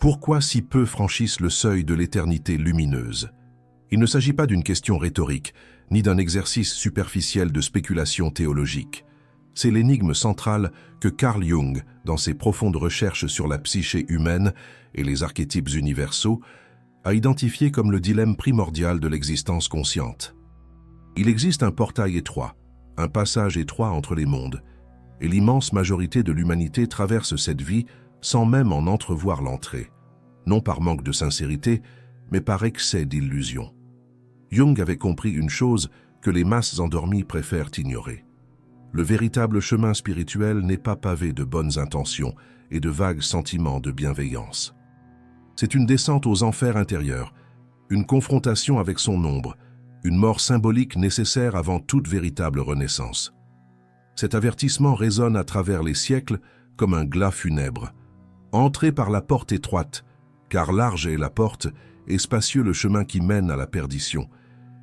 Pourquoi si peu franchissent le seuil de l'éternité lumineuse? Il ne s'agit pas d'une question rhétorique, ni d'un exercice superficiel de spéculation théologique. C'est l'énigme centrale que Carl Jung, dans ses profondes recherches sur la psyché humaine et les archétypes universaux, a identifié comme le dilemme primordial de l'existence consciente. Il existe un portail étroit, un passage étroit entre les mondes, et l'immense majorité de l'humanité traverse cette vie sans même en entrevoir l'entrée, non par manque de sincérité, mais par excès d'illusion. Jung avait compris une chose que les masses endormies préfèrent ignorer. Le véritable chemin spirituel n'est pas pavé de bonnes intentions et de vagues sentiments de bienveillance. C'est une descente aux enfers intérieurs, une confrontation avec son ombre, une mort symbolique nécessaire avant toute véritable renaissance. Cet avertissement résonne à travers les siècles comme un glas funèbre. Entrez par la porte étroite, car large est la porte et spacieux le chemin qui mène à la perdition,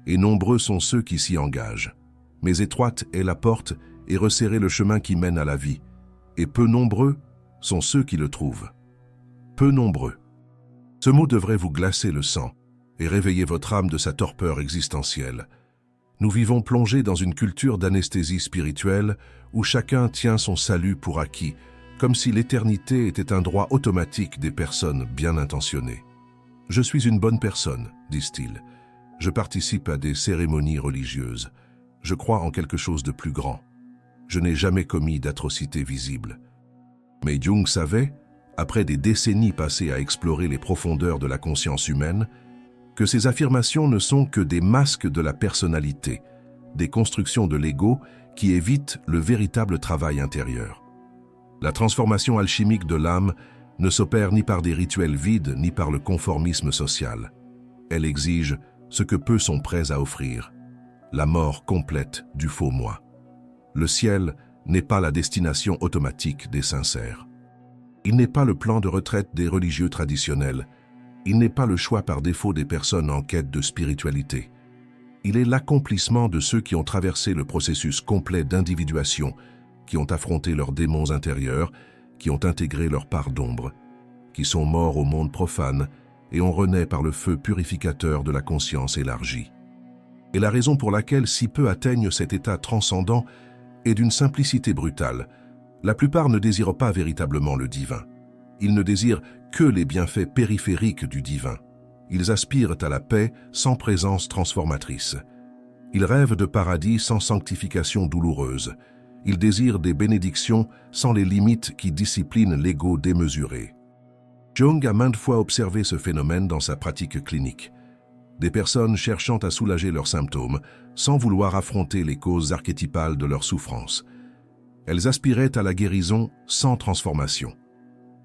et nombreux sont ceux qui s'y engagent. Mais étroite est la porte et resserré le chemin qui mène à la vie, et peu nombreux sont ceux qui le trouvent. Peu nombreux. Ce mot devrait vous glacer le sang et réveiller votre âme de sa torpeur existentielle. Nous vivons plongés dans une culture d'anesthésie spirituelle où chacun tient son salut pour acquis, comme si l'éternité était un droit automatique des personnes bien intentionnées. « Je suis une bonne personne », disent-ils. « Je participe à des cérémonies religieuses. Je crois en quelque chose de plus grand. Je n'ai jamais commis d'atrocités visibles. » Mais Jung savait, après des décennies passées à explorer les profondeurs de la conscience humaine, que ces affirmations ne sont que des masques de la personnalité, des constructions de l'ego qui évitent le véritable travail intérieur. La transformation alchimique de l'âme ne s'opère ni par des rituels vides ni par le conformisme social. Elle exige ce que peu sont prêts à offrir, la mort complète du faux moi. Le ciel n'est pas la destination automatique des sincères. Il n'est pas le plan de retraite des religieux traditionnels. Il n'est pas le choix par défaut des personnes en quête de spiritualité. Il est l'accomplissement de ceux qui ont traversé le processus complet d'individuation, qui ont affronté leurs démons intérieurs, qui ont intégré leur part d'ombre, qui sont morts au monde profane et ont renaît par le feu purificateur de la conscience élargie. Et la raison pour laquelle si peu atteignent cet état transcendant est d'une simplicité brutale. La plupart ne désirent pas véritablement le divin. Ils ne désirent que les bienfaits périphériques du divin. Ils aspirent à la paix sans présence transformatrice. Ils rêvent de paradis sans sanctification douloureuse. Ils désirent des bénédictions sans les limites qui disciplinent l'ego démesuré. Jung a maintes fois observé ce phénomène dans sa pratique clinique. Des personnes cherchant à soulager leurs symptômes sans vouloir affronter les causes archétypales de leur souffrance. Elles aspiraient à la guérison sans transformation.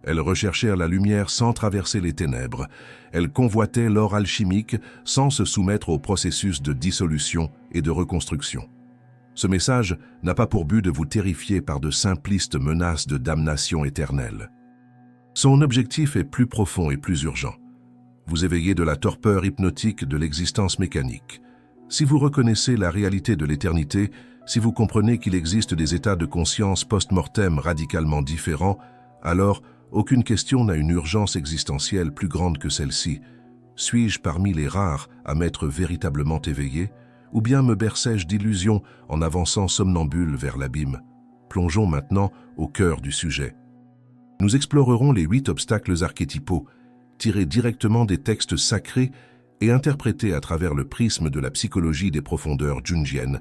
Elles recherchèrent la lumière sans traverser les ténèbres. Elles convoitaient l'or alchimique sans se soumettre au processus de dissolution et de reconstruction. Ce message n'a pas pour but de vous terrifier par de simplistes menaces de damnation éternelle. Son objectif est plus profond et plus urgent. Vous éveillez de la torpeur hypnotique de l'existence mécanique. Si vous reconnaissez la réalité de l'éternité, si vous comprenez qu'il existe des états de conscience post-mortem radicalement différents, alors aucune question n'a une urgence existentielle plus grande que celle-ci. Suis-je parmi les rares à m'être véritablement éveillé, ou bien me berçais-je d'illusions en avançant somnambule vers l'abîme? Plongeons maintenant au cœur du sujet. Nous explorerons les 8 obstacles archétypaux, tirés directement des textes sacrés et interprétés à travers le prisme de la psychologie des profondeurs jungiennes,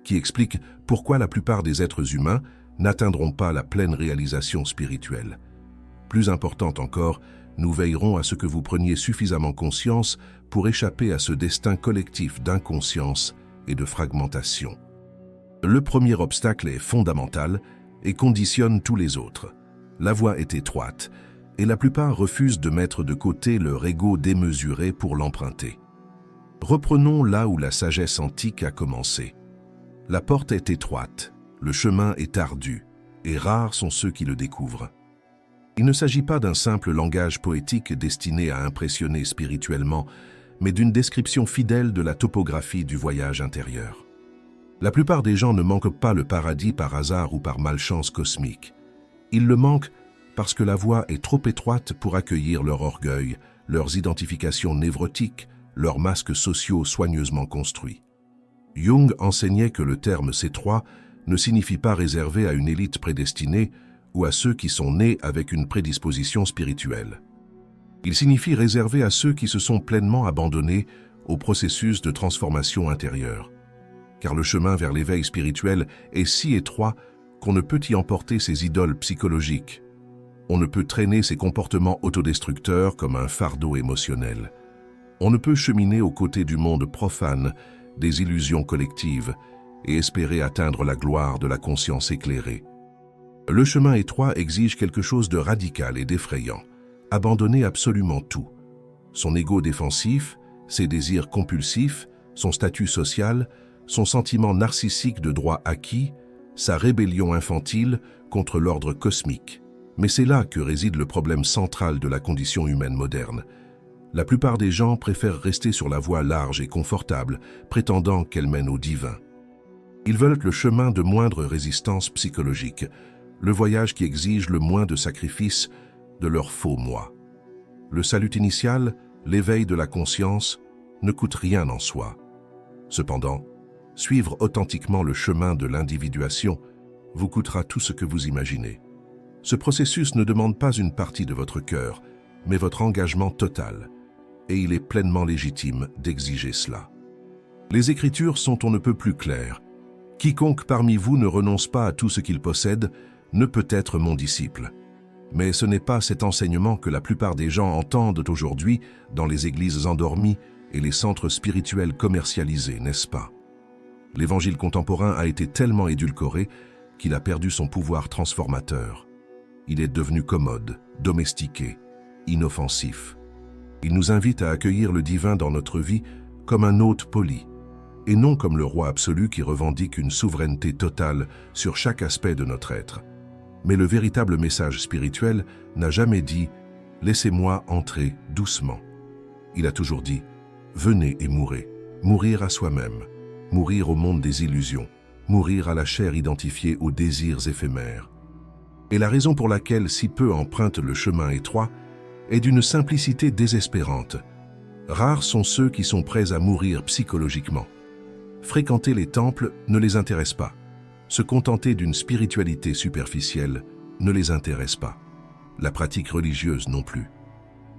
qui explique pourquoi la plupart des êtres humains n'atteindront pas la pleine réalisation spirituelle. Plus important encore, nous veillerons à ce que vous preniez suffisamment conscience pour échapper à ce destin collectif d'inconscience et de fragmentation. Le premier obstacle est fondamental et conditionne tous les autres. La voie est étroite, et la plupart refusent de mettre de côté leur ego démesuré pour l'emprunter. Reprenons là où la sagesse antique a commencé. La porte est étroite, le chemin est ardu, et rares sont ceux qui le découvrent. Il ne s'agit pas d'un simple langage poétique destiné à impressionner spirituellement, mais d'une description fidèle de la topographie du voyage intérieur. La plupart des gens ne manquent pas le paradis par hasard ou par malchance cosmique. Ils le manquent parce que la voie est trop étroite pour accueillir leur orgueil, leurs identifications névrotiques, leurs masques sociaux soigneusement construits. Jung enseignait que le terme C3 ne signifie pas réservé à une élite prédestinée ou à ceux qui sont nés avec une prédisposition spirituelle. Il signifie réservé à ceux qui se sont pleinement abandonnés au processus de transformation intérieure. Car le chemin vers l'éveil spirituel est si étroit qu'on ne peut y emporter ses idoles psychologiques. On ne peut traîner ses comportements autodestructeurs comme un fardeau émotionnel. On ne peut cheminer aux côtés du monde profane des illusions collectives et espérer atteindre la gloire de la conscience éclairée. Le chemin étroit exige quelque chose de radical et d'effrayant. Abandonner absolument tout. Son ego défensif, ses désirs compulsifs, son statut social, son sentiment narcissique de droit acquis, sa rébellion infantile contre l'ordre cosmique. Mais c'est là que réside le problème central de la condition humaine moderne. La plupart des gens préfèrent rester sur la voie large et confortable, prétendant qu'elle mène au divin. Ils veulent le chemin de moindre résistance psychologique, le voyage qui exige le moins de sacrifices de leur faux moi. Le salut initial, l'éveil de la conscience, ne coûte rien en soi. Cependant, suivre authentiquement le chemin de l'individuation vous coûtera tout ce que vous imaginez. Ce processus ne demande pas une partie de votre cœur, mais votre engagement total, et il est pleinement légitime d'exiger cela. Les Écritures sont on ne peut plus claires. Quiconque parmi vous ne renonce pas à tout ce qu'il possède ne peut être mon disciple. Mais ce n'est pas cet enseignement que la plupart des gens entendent aujourd'hui dans les églises endormies et les centres spirituels commercialisés, n'est-ce pas? L'évangile contemporain a été tellement édulcoré qu'il a perdu son pouvoir transformateur. Il est devenu commode, domestiqué, inoffensif. Il nous invite à accueillir le divin dans notre vie comme un hôte poli, et non comme le roi absolu qui revendique une souveraineté totale sur chaque aspect de notre être. Mais le véritable message spirituel n'a jamais dit « Laissez-moi entrer doucement ». Il a toujours dit « Venez et mourrez, mourir à soi-même, mourir au monde des illusions, mourir à la chair identifiée aux désirs éphémères ». Et la raison pour laquelle si peu empruntent le chemin étroit est d'une simplicité désespérante. Rares sont ceux qui sont prêts à mourir psychologiquement. Fréquenter les temples ne les intéresse pas. Se contenter d'une spiritualité superficielle ne les intéresse pas. La pratique religieuse non plus.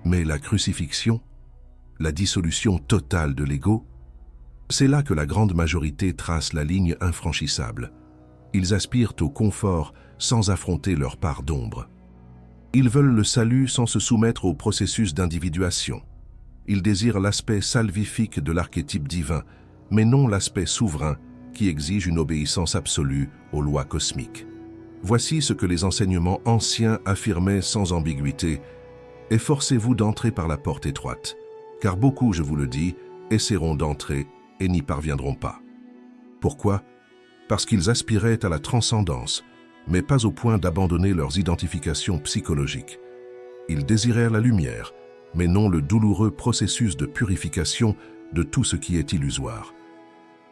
Mais la crucifixion, la dissolution totale de l'ego, c'est là que la grande majorité trace la ligne infranchissable. Ils aspirent au confort sans affronter leur part d'ombre. Ils veulent le salut sans se soumettre au processus d'individuation. Ils désirent l'aspect salvifique de l'archétype divin, mais non l'aspect souverain qui exige une obéissance absolue aux lois cosmiques. Voici ce que les enseignements anciens affirmaient sans ambiguïté. « Efforcez-vous d'entrer par la porte étroite, car beaucoup, je vous le dis, essaieront d'entrer et n'y parviendront pas. » Pourquoi? Parce qu'ils aspiraient à la transcendance, mais pas au point d'abandonner leurs identifications psychologiques. Ils désirèrent la lumière, mais non le douloureux processus de purification de tout ce qui est illusoire.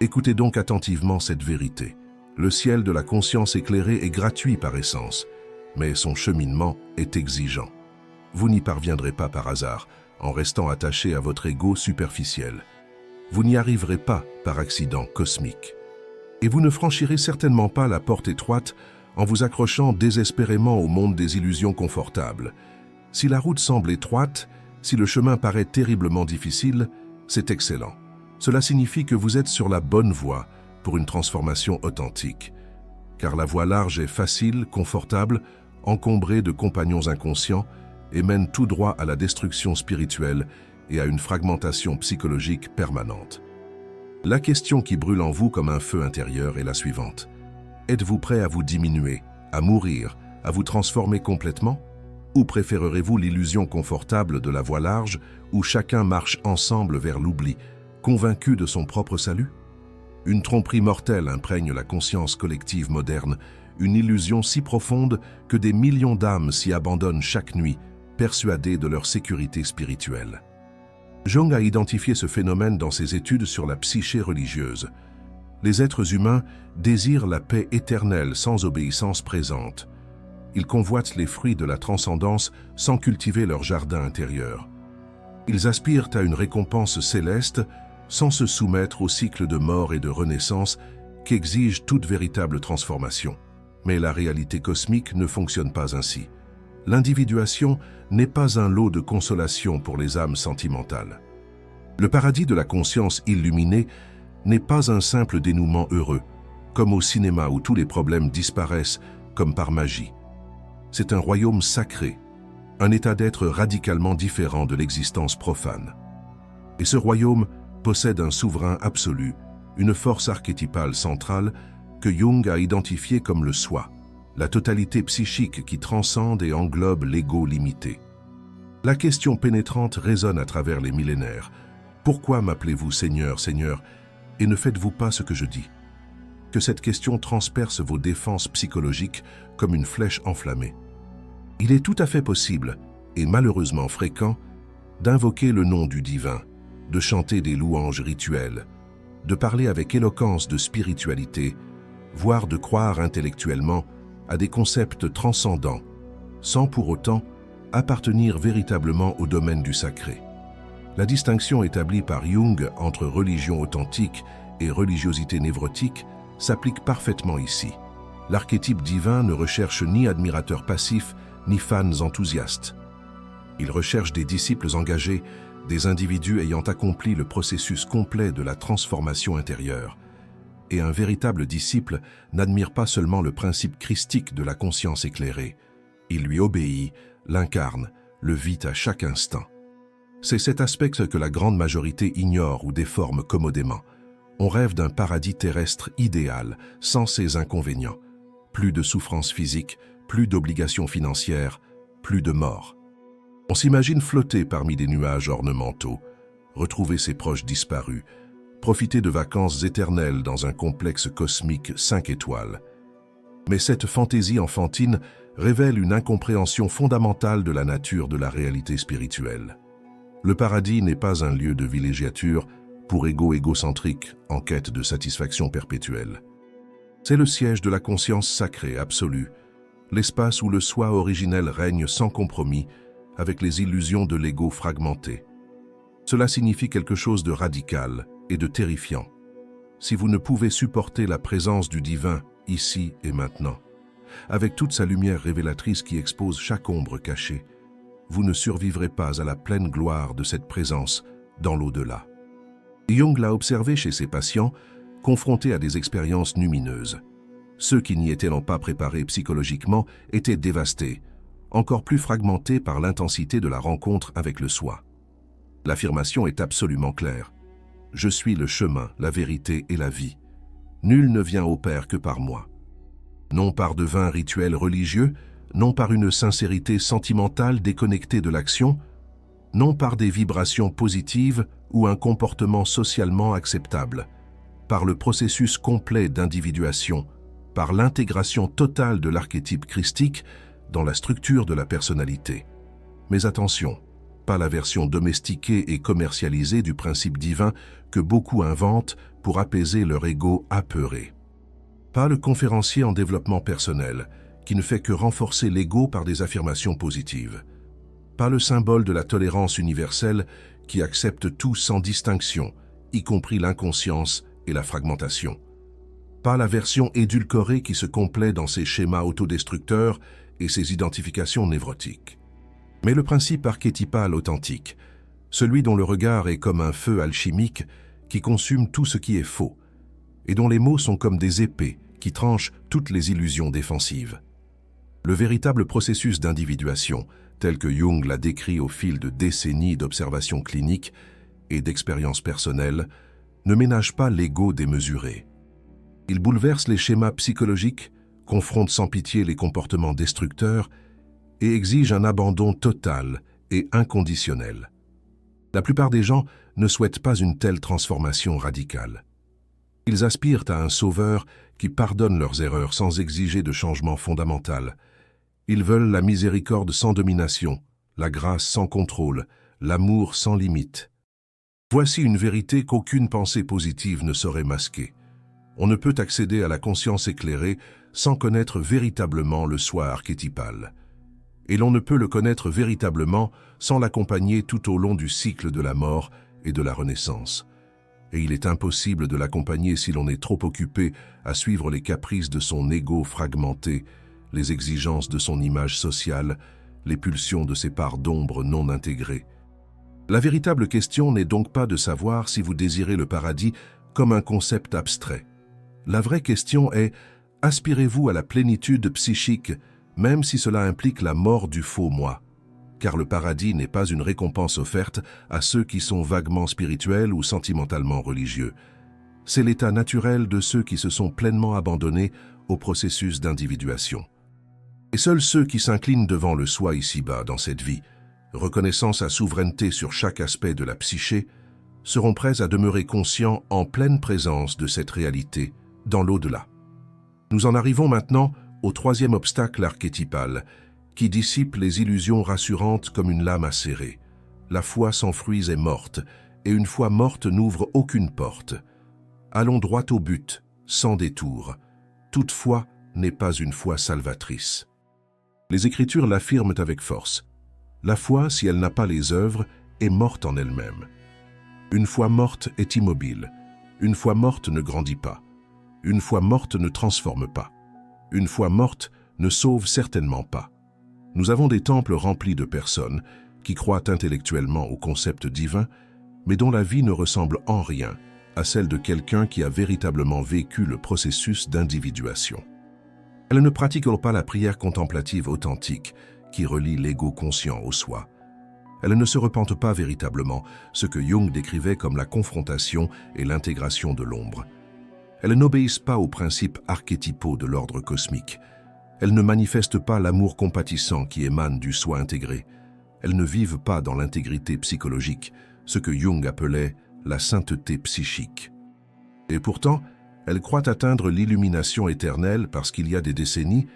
Écoutez donc attentivement cette vérité. Le ciel de la conscience éclairée est gratuit par essence, mais son cheminement est exigeant. Vous n'y parviendrez pas par hasard, en restant attaché à votre ego superficiel. Vous n'y arriverez pas par accident cosmique. Et vous ne franchirez certainement pas la porte étroite en vous accrochant désespérément au monde des illusions confortables. Si la route semble étroite, si le chemin paraît terriblement difficile, c'est excellent. Cela signifie que vous êtes sur la bonne voie pour une transformation authentique. Car la voie large est facile, confortable, encombrée de compagnons inconscients et mène tout droit à la destruction spirituelle et à une fragmentation psychologique permanente. La question qui brûle en vous comme un feu intérieur est la suivante. Êtes-vous prêt à vous diminuer, à mourir, à vous transformer complètement? Ou préférerez-vous l'illusion confortable de la voie large où chacun marche ensemble vers l'oubli, convaincu de son propre salut? Une tromperie mortelle imprègne la conscience collective moderne, une illusion si profonde que des millions d'âmes s'y abandonnent chaque nuit, persuadées de leur sécurité spirituelle. Jung a identifié ce phénomène dans ses études sur la psyché religieuse. Les êtres humains désirent la paix éternelle sans obéissance présente. Ils convoitent les fruits de la transcendance sans cultiver leur jardin intérieur. Ils aspirent à une récompense céleste sans se soumettre au cycle de mort et de renaissance qu'exige toute véritable transformation. Mais la réalité cosmique ne fonctionne pas ainsi. L'individuation n'est pas un lot de consolation pour les âmes sentimentales. Le paradis de la conscience illuminée n'est pas un simple dénouement heureux, comme au cinéma où tous les problèmes disparaissent comme par magie. C'est un royaume sacré, un état d'être radicalement différent de l'existence profane. Et ce royaume possède un souverain absolu, une force archétypale centrale que Jung a identifiée comme le soi, la totalité psychique qui transcende et englobe l'ego limité. La question pénétrante résonne à travers les millénaires. Pourquoi m'appelez-vous Seigneur, Seigneur, et ne faites-vous pas ce que je dis? Que cette question transperce vos défenses psychologiques comme une flèche enflammée. Il est tout à fait possible, et malheureusement fréquent, d'invoquer le nom du divin, de chanter des louanges rituelles, de parler avec éloquence de spiritualité, voire de croire intellectuellement à des concepts transcendants, sans pour autant appartenir véritablement au domaine du sacré. La distinction établie par Jung entre religion authentique et religiosité névrotique s'applique parfaitement ici. L'archétype divin ne recherche ni admirateurs passifs, ni fans enthousiastes. Il recherche des disciples engagés, des individus ayant accompli le processus complet de la transformation intérieure. Et un véritable disciple n'admire pas seulement le principe christique de la conscience éclairée. Il lui obéit, l'incarne, le vit à chaque instant. C'est cet aspect que la grande majorité ignore ou déforme commodément. On rêve d'un paradis terrestre idéal, sans ses inconvénients. Plus de souffrance physique, plus d'obligations financières, plus de mort. On s'imagine flotter parmi des nuages ornementaux, retrouver ses proches disparus, profiter de vacances éternelles dans un complexe cosmique 5 étoiles. Mais cette fantaisie enfantine révèle une incompréhension fondamentale de la nature de la réalité spirituelle. Le paradis n'est pas un lieu de villégiature pour égos égocentriques en quête de satisfaction perpétuelle. C'est le siège de la conscience sacrée absolue, l'espace où le soi originel règne sans compromis avec les illusions de l'ego fragmenté. Cela signifie quelque chose de radical et de terrifiant. Si vous ne pouvez supporter la présence du divin ici et maintenant, avec toute sa lumière révélatrice qui expose chaque ombre cachée, vous ne survivrez pas à la pleine gloire de cette présence dans l'au-delà. Jung l'a observé chez ses patients, confrontés à des expériences lumineuses. Ceux qui n'y étaient pas préparés psychologiquement étaient dévastés, encore plus fragmentés par l'intensité de la rencontre avec le soi. L'affirmation est absolument claire. Je suis le chemin, la vérité et la vie. Nul ne vient au Père que par moi. Non par de vains rituels religieux, non par une sincérité sentimentale déconnectée de l'action, non par des vibrations positives ou un comportement socialement acceptable, par le processus complet d'individuation, par l'intégration totale de l'archétype christique dans la structure de la personnalité. Mais attention, pas la version domestiquée et commercialisée du principe divin que beaucoup inventent pour apaiser leur ego apeuré. Pas le conférencier en développement personnel, qui ne fait que renforcer l'ego par des affirmations positives. Pas le symbole de la tolérance universelle qui accepte tout sans distinction, y compris l'inconscience et la fragmentation. Pas la version édulcorée qui se complaît dans ses schémas autodestructeurs et ses identifications névrotiques. Mais le principe archétypal authentique, celui dont le regard est comme un feu alchimique qui consume tout ce qui est faux, et dont les mots sont comme des épées qui tranchent toutes les illusions défensives. Le véritable processus d'individuation, tel que Jung l'a décrit au fil de décennies d'observations cliniques et d'expériences personnelles, ne ménage pas l'ego démesuré. Il bouleverse les schémas psychologiques, confronte sans pitié les comportements destructeurs et exige un abandon total et inconditionnel. La plupart des gens ne souhaitent pas une telle transformation radicale. Ils aspirent à un sauveur qui pardonne leurs erreurs sans exiger de changement fondamental. Ils veulent la miséricorde sans domination, la grâce sans contrôle, l'amour sans limite. Voici une vérité qu'aucune pensée positive ne saurait masquer. On ne peut accéder à la conscience éclairée sans connaître véritablement le soi archétypal. Et l'on ne peut le connaître véritablement sans l'accompagner tout au long du cycle de la mort et de la renaissance. Et il est impossible de l'accompagner si l'on est trop occupé à suivre les caprices de son ego fragmenté, les exigences de son image sociale, les pulsions de ses parts d'ombre non intégrées. La véritable question n'est donc pas de savoir si vous désirez le paradis comme un concept abstrait. La vraie question est, aspirez-vous à la plénitude psychique, même si cela implique la mort du faux moi? Car le paradis n'est pas une récompense offerte à ceux qui sont vaguement spirituels ou sentimentalement religieux. C'est l'état naturel de ceux qui se sont pleinement abandonnés au processus d'individuation. Et seuls ceux qui s'inclinent devant le soi ici-bas dans cette vie, reconnaissant sa souveraineté sur chaque aspect de la psyché, seront prêts à demeurer conscients en pleine présence de cette réalité, dans l'au-delà. Nous en arrivons maintenant au troisième obstacle archétypal, qui dissipe les illusions rassurantes comme une lame acérée. La foi sans fruits est morte, et une foi morte n'ouvre aucune porte. Allons droit au but, sans détour. Toute foi n'est pas une foi salvatrice. Les Écritures l'affirment avec force. La foi, si elle n'a pas les œuvres, est morte en elle-même. Une foi morte est immobile. Une foi morte ne grandit pas. Une foi morte ne transforme pas. Une foi morte ne sauve certainement pas. Nous avons des temples remplis de personnes qui croient intellectuellement au concept divin, mais dont la vie ne ressemble en rien à celle de quelqu'un qui a véritablement vécu le processus d'individuation. Elles ne pratiquent pas la prière contemplative authentique qui relie l'ego conscient au soi. Elles ne se repentent pas véritablement, ce que Jung décrivait comme la confrontation et l'intégration de l'ombre. Elles n'obéissent pas aux principes archétypaux de l'ordre cosmique. Elles ne manifestent pas l'amour compatissant qui émane du soi intégré. Elles ne vivent pas dans l'intégrité psychologique, ce que Jung appelait la sainteté psychique. Et pourtant, elles croient atteindre l'illumination éternelle parce qu'il y a des décennies,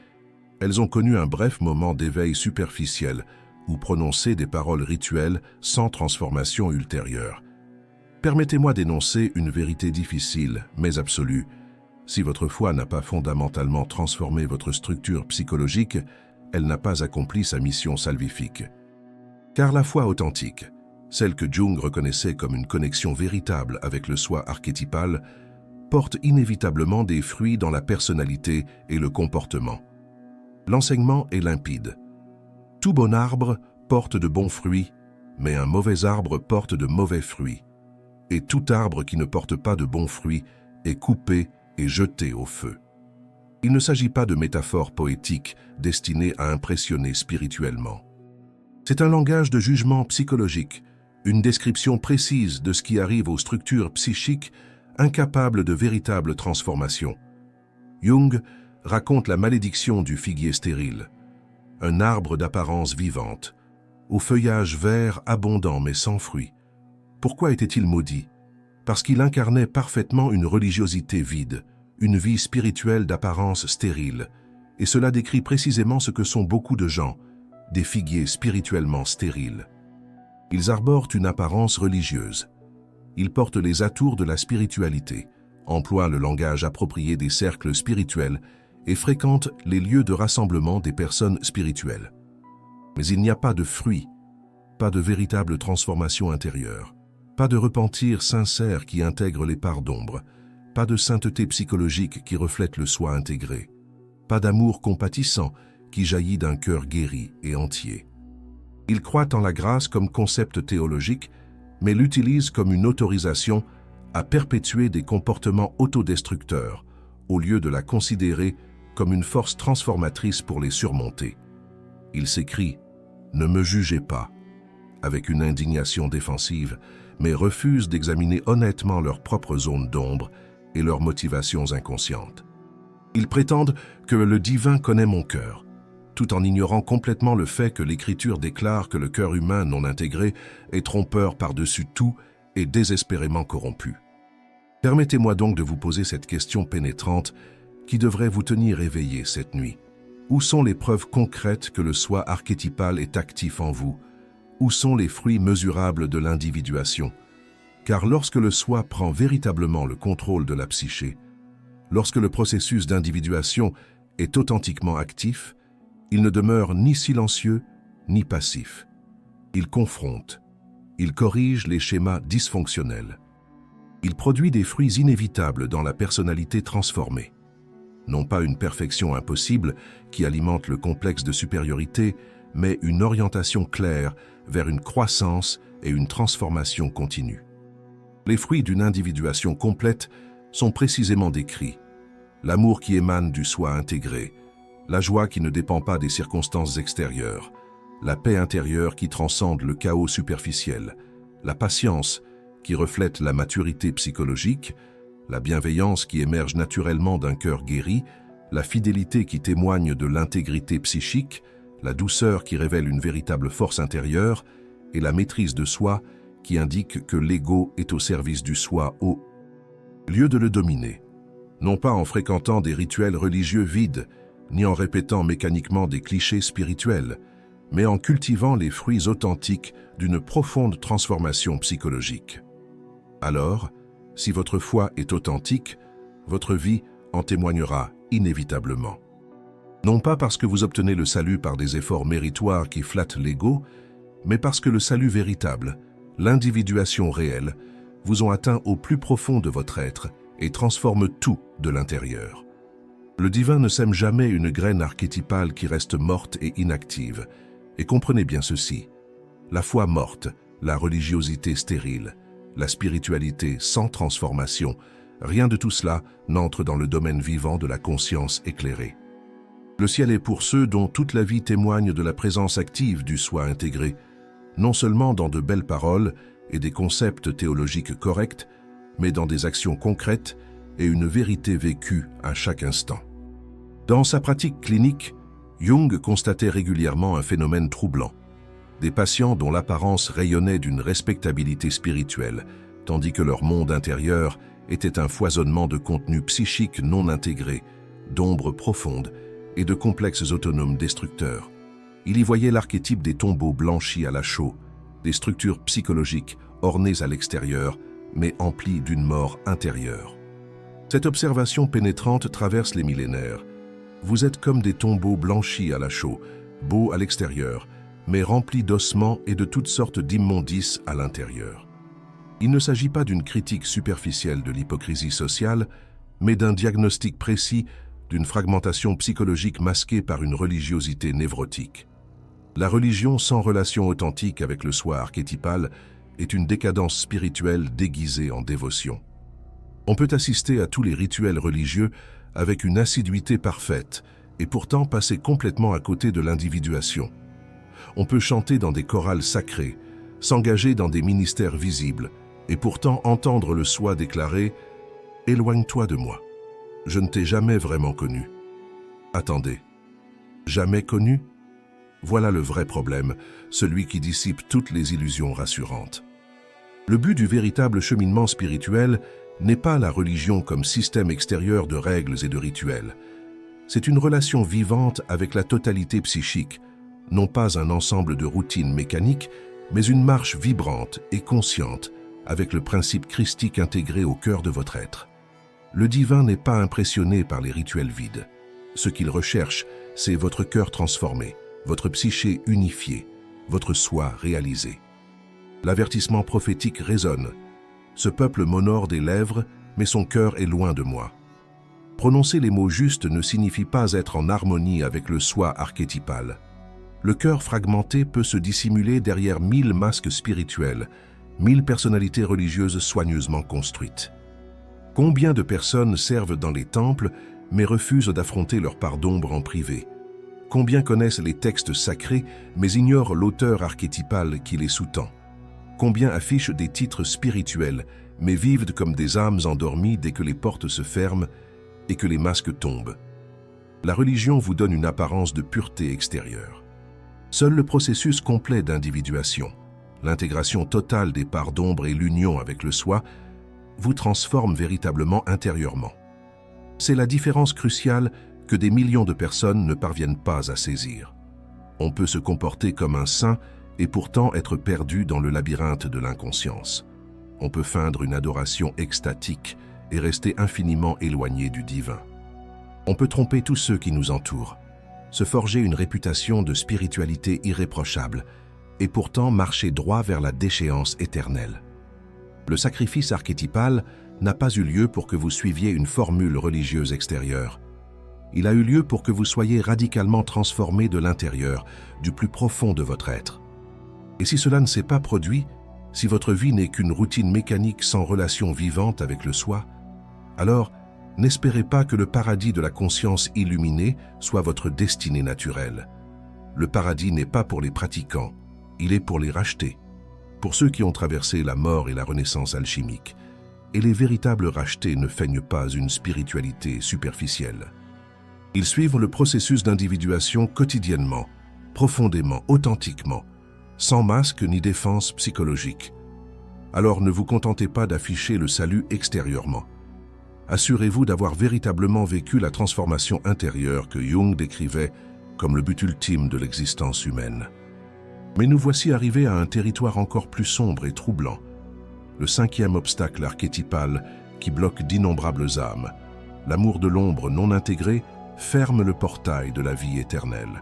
elles ont connu un bref moment d'éveil superficiel ou prononcé des paroles rituelles sans transformation ultérieure. Permettez-moi d'énoncer une vérité difficile, mais absolue. Si votre foi n'a pas fondamentalement transformé votre structure psychologique, elle n'a pas accompli sa mission salvifique. Car la foi authentique, celle que Jung reconnaissait comme une connexion véritable avec le soi archétypal, porte inévitablement des fruits dans la personnalité et le comportement. L'enseignement est limpide. Tout bon arbre porte de bons fruits, mais un mauvais arbre porte de mauvais fruits. Et tout arbre qui ne porte pas de bons fruits est coupé et jeté au feu. Il ne s'agit pas de métaphores poétiques destinées à impressionner spirituellement. C'est un langage de jugement psychologique, une description précise de ce qui arrive aux structures psychiques incapables de véritable transformation. Jung raconte la malédiction du figuier stérile, un arbre d'apparence vivante, au feuillage vert abondant mais sans fruits. Pourquoi était-il maudit? Parce qu'il incarnait parfaitement une religiosité vide, une vie spirituelle d'apparence stérile, et cela décrit précisément ce que sont beaucoup de gens, des figuiers spirituellement stériles. Ils arborent une apparence religieuse. Ils portent les atours de la spiritualité, emploient le langage approprié des cercles spirituels et fréquentent les lieux de rassemblement des personnes spirituelles. Mais il n'y a pas de fruits, pas de véritable transformation intérieure, pas de repentir sincère qui intègre les parts d'ombre, pas de sainteté psychologique qui reflète le soi intégré, pas d'amour compatissant qui jaillit d'un cœur guéri et entier. Ils croient en la grâce comme concept théologique, mais l'utilisent comme une autorisation à perpétuer des comportements autodestructeurs, au lieu de la considérer comme une force transformatrice pour les surmonter. Ils s'écrient « Ne me jugez pas » avec une indignation défensive, mais refusent d'examiner honnêtement leurs propres zones d'ombre et leurs motivations inconscientes. Ils prétendent que le divin connaît mon cœur, tout en ignorant complètement le fait que l'Écriture déclare que le cœur humain non intégré est trompeur par-dessus tout et désespérément corrompu. Permettez-moi donc de vous poser cette question pénétrante qui devrait vous tenir éveillé cette nuit. Où sont les preuves concrètes que le soi archétypal est actif en vous? Où sont les fruits mesurables de l'individuation? Car lorsque le soi prend véritablement le contrôle de la psyché, lorsque le processus d'individuation est authentiquement actif, il ne demeure ni silencieux ni passif. Il confronte, il corrige les schémas dysfonctionnels. Il produit des fruits inévitables dans la personnalité transformée. Non pas une perfection impossible qui alimente le complexe de supériorité, mais une orientation claire vers une croissance et une transformation continue. Les fruits d'une individuation complète sont précisément décrits. L'amour qui émane du soi intégré, la joie qui ne dépend pas des circonstances extérieures, la paix intérieure qui transcende le chaos superficiel, la patience qui reflète la maturité psychologique, la bienveillance qui émerge naturellement d'un cœur guéri, la fidélité qui témoigne de l'intégrité psychique, la douceur qui révèle une véritable force intérieure et la maîtrise de soi qui indique que l'ego est au service du soi au lieu de le dominer. Non pas en fréquentant des rituels religieux vides, ni en répétant mécaniquement des clichés spirituels, mais en cultivant les fruits authentiques d'une profonde transformation psychologique. Alors, si votre foi est authentique, votre vie en témoignera inévitablement. Non pas parce que vous obtenez le salut par des efforts méritoires qui flattent l'ego, mais parce que le salut véritable, l'individuation réelle, vous ont atteint au plus profond de votre être et transforme tout de l'intérieur. Le divin ne sème jamais une graine archétypale qui reste morte et inactive. Et comprenez bien ceci, la foi morte, la religiosité stérile, la spiritualité sans transformation, rien de tout cela n'entre dans le domaine vivant de la conscience éclairée. Le ciel est pour ceux dont toute la vie témoigne de la présence active du soi intégré, non seulement dans de belles paroles et des concepts théologiques corrects, mais dans des actions concrètes et une vérité vécue à chaque instant. Dans sa pratique clinique, Jung constatait régulièrement un phénomène troublant. Des patients dont l'apparence rayonnait d'une respectabilité spirituelle, tandis que leur monde intérieur était un foisonnement de contenus psychiques non intégrés, d'ombres profondes et de complexes autonomes destructeurs. Il y voyait l'archétype des tombeaux blanchis à la chaux, des structures psychologiques ornées à l'extérieur, mais emplies d'une mort intérieure. Cette observation pénétrante traverse les millénaires. Vous êtes comme des tombeaux blanchis à la chaux, beaux à l'extérieur, mais remplis d'ossements et de toutes sortes d'immondices à l'intérieur. Il ne s'agit pas d'une critique superficielle de l'hypocrisie sociale, mais d'un diagnostic précis d'une fragmentation psychologique masquée par une religiosité névrotique. La religion sans relation authentique avec le soi archétypal est une décadence spirituelle déguisée en dévotion. On peut assister à tous les rituels religieux avec une assiduité parfaite et pourtant passer complètement à côté de l'individuation. On peut chanter dans des chorales sacrées, s'engager dans des ministères visibles et pourtant entendre le soi déclarer « Éloigne-toi de moi, je ne t'ai jamais vraiment connu ». Attendez, jamais connu? Voilà le vrai problème, celui qui dissipe toutes les illusions rassurantes. Le but du véritable cheminement spirituel n'est pas la religion comme système extérieur de règles et de rituels. C'est une relation vivante avec la totalité psychique, non pas un ensemble de routines mécaniques, mais une marche vibrante et consciente avec le principe christique intégré au cœur de votre être. Le divin n'est pas impressionné par les rituels vides. Ce qu'il recherche, c'est votre cœur transformé, votre psyché unifiée, votre soi réalisé. L'avertissement prophétique résonne. Ce peuple m'honore des lèvres, mais son cœur est loin de moi. Prononcer les mots justes ne signifie pas être en harmonie avec le soi archétypal. Le cœur fragmenté peut se dissimuler derrière 1000 masques spirituels, 1000 personnalités religieuses soigneusement construites. Combien de personnes servent dans les temples, mais refusent d'affronter leur part d'ombre en privé? Combien connaissent les textes sacrés, mais ignorent l'auteur archétypal qui les sous-tend? Combien affichent des titres spirituels, mais vivent comme des âmes endormies dès que les portes se ferment et que les masques tombent? La religion vous donne une apparence de pureté extérieure. Seul le processus complet d'individuation, l'intégration totale des parts d'ombre et l'union avec le soi, vous transforme véritablement intérieurement. C'est la différence cruciale que des millions de personnes ne parviennent pas à saisir. On peut se comporter comme un saint et pourtant être perdu dans le labyrinthe de l'inconscience. On peut feindre une adoration extatique et rester infiniment éloigné du divin. On peut tromper tous ceux qui nous entourent, se forger une réputation de spiritualité irréprochable, et pourtant marcher droit vers la déchéance éternelle. Le sacrifice archétypal n'a pas eu lieu pour que vous suiviez une formule religieuse extérieure. Il a eu lieu pour que vous soyez radicalement transformé de l'intérieur, du plus profond de votre être. Et si cela ne s'est pas produit, si votre vie n'est qu'une routine mécanique sans relation vivante avec le soi, alors n'espérez pas que le paradis de la conscience illuminée soit votre destinée naturelle. Le paradis n'est pas pour les pratiquants, il est pour les rachetés, pour ceux qui ont traversé la mort et la renaissance alchimique. Et les véritables rachetés ne feignent pas une spiritualité superficielle. Ils suivent le processus d'individuation quotidiennement, profondément, authentiquement, sans masque ni défense psychologique. Alors ne vous contentez pas d'afficher le salut extérieurement. Assurez-vous d'avoir véritablement vécu la transformation intérieure que Jung décrivait comme le but ultime de l'existence humaine. Mais nous voici arrivés à un territoire encore plus sombre et troublant, le 5e obstacle archétypal qui bloque d'innombrables âmes. L'amour de l'ombre non intégré ferme le portail de la vie éternelle.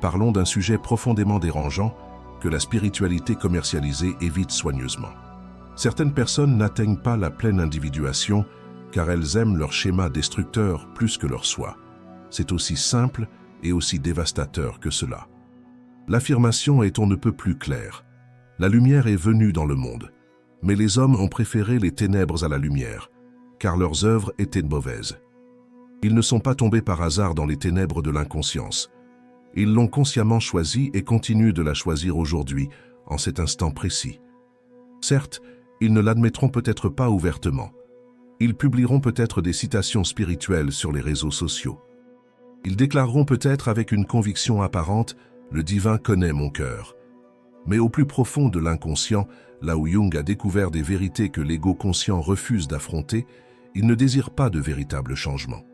Parlons d'un sujet profondément dérangeant que la spiritualité commercialisée évite soigneusement. Certaines personnes n'atteignent pas la pleine individuation car elles aiment leur schéma destructeur plus que leur soi. C'est aussi simple et aussi dévastateur que cela. L'affirmation est on ne peut plus claire. La lumière est venue dans le monde. Mais les hommes ont préféré les ténèbres à la lumière, car leurs œuvres étaient mauvaises. Ils ne sont pas tombés par hasard dans les ténèbres de l'inconscience. Ils l'ont consciemment choisie et continuent de la choisir aujourd'hui, en cet instant précis. Certes, ils ne l'admettront peut-être pas ouvertement. Ils publieront peut-être des citations spirituelles sur les réseaux sociaux. Ils déclareront peut-être avec une conviction apparente « Le divin connaît mon cœur ». Mais au plus profond de l'inconscient, là où Jung a découvert des vérités que l'ego conscient refuse d'affronter, ils ne désirent pas de véritable changement.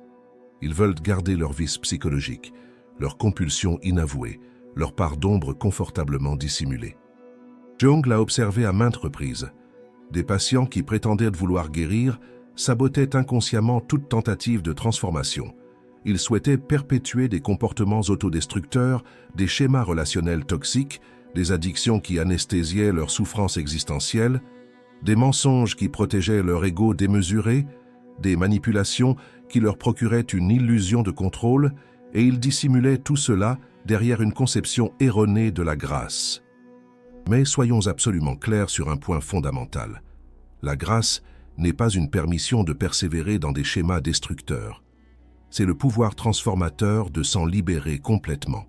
Ils veulent garder leur vice psychologique, leur compulsion inavouée, leur part d'ombre confortablement dissimulée. Jung l'a observé à maintes reprises. Des patients qui prétendaient vouloir guérir sabotaient inconsciemment toute tentative de transformation. Ils souhaitaient perpétuer des comportements autodestructeurs, des schémas relationnels toxiques, des addictions qui anesthésiaient leur souffrance existentielle, des mensonges qui protégeaient leur ego démesuré, des manipulations qui leur procuraient une illusion de contrôle, et ils dissimulaient tout cela derrière une conception erronée de la grâce. Mais soyons absolument clairs sur un point fondamental. La grâce n'est pas une permission de persévérer dans des schémas destructeurs. C'est le pouvoir transformateur de s'en libérer complètement,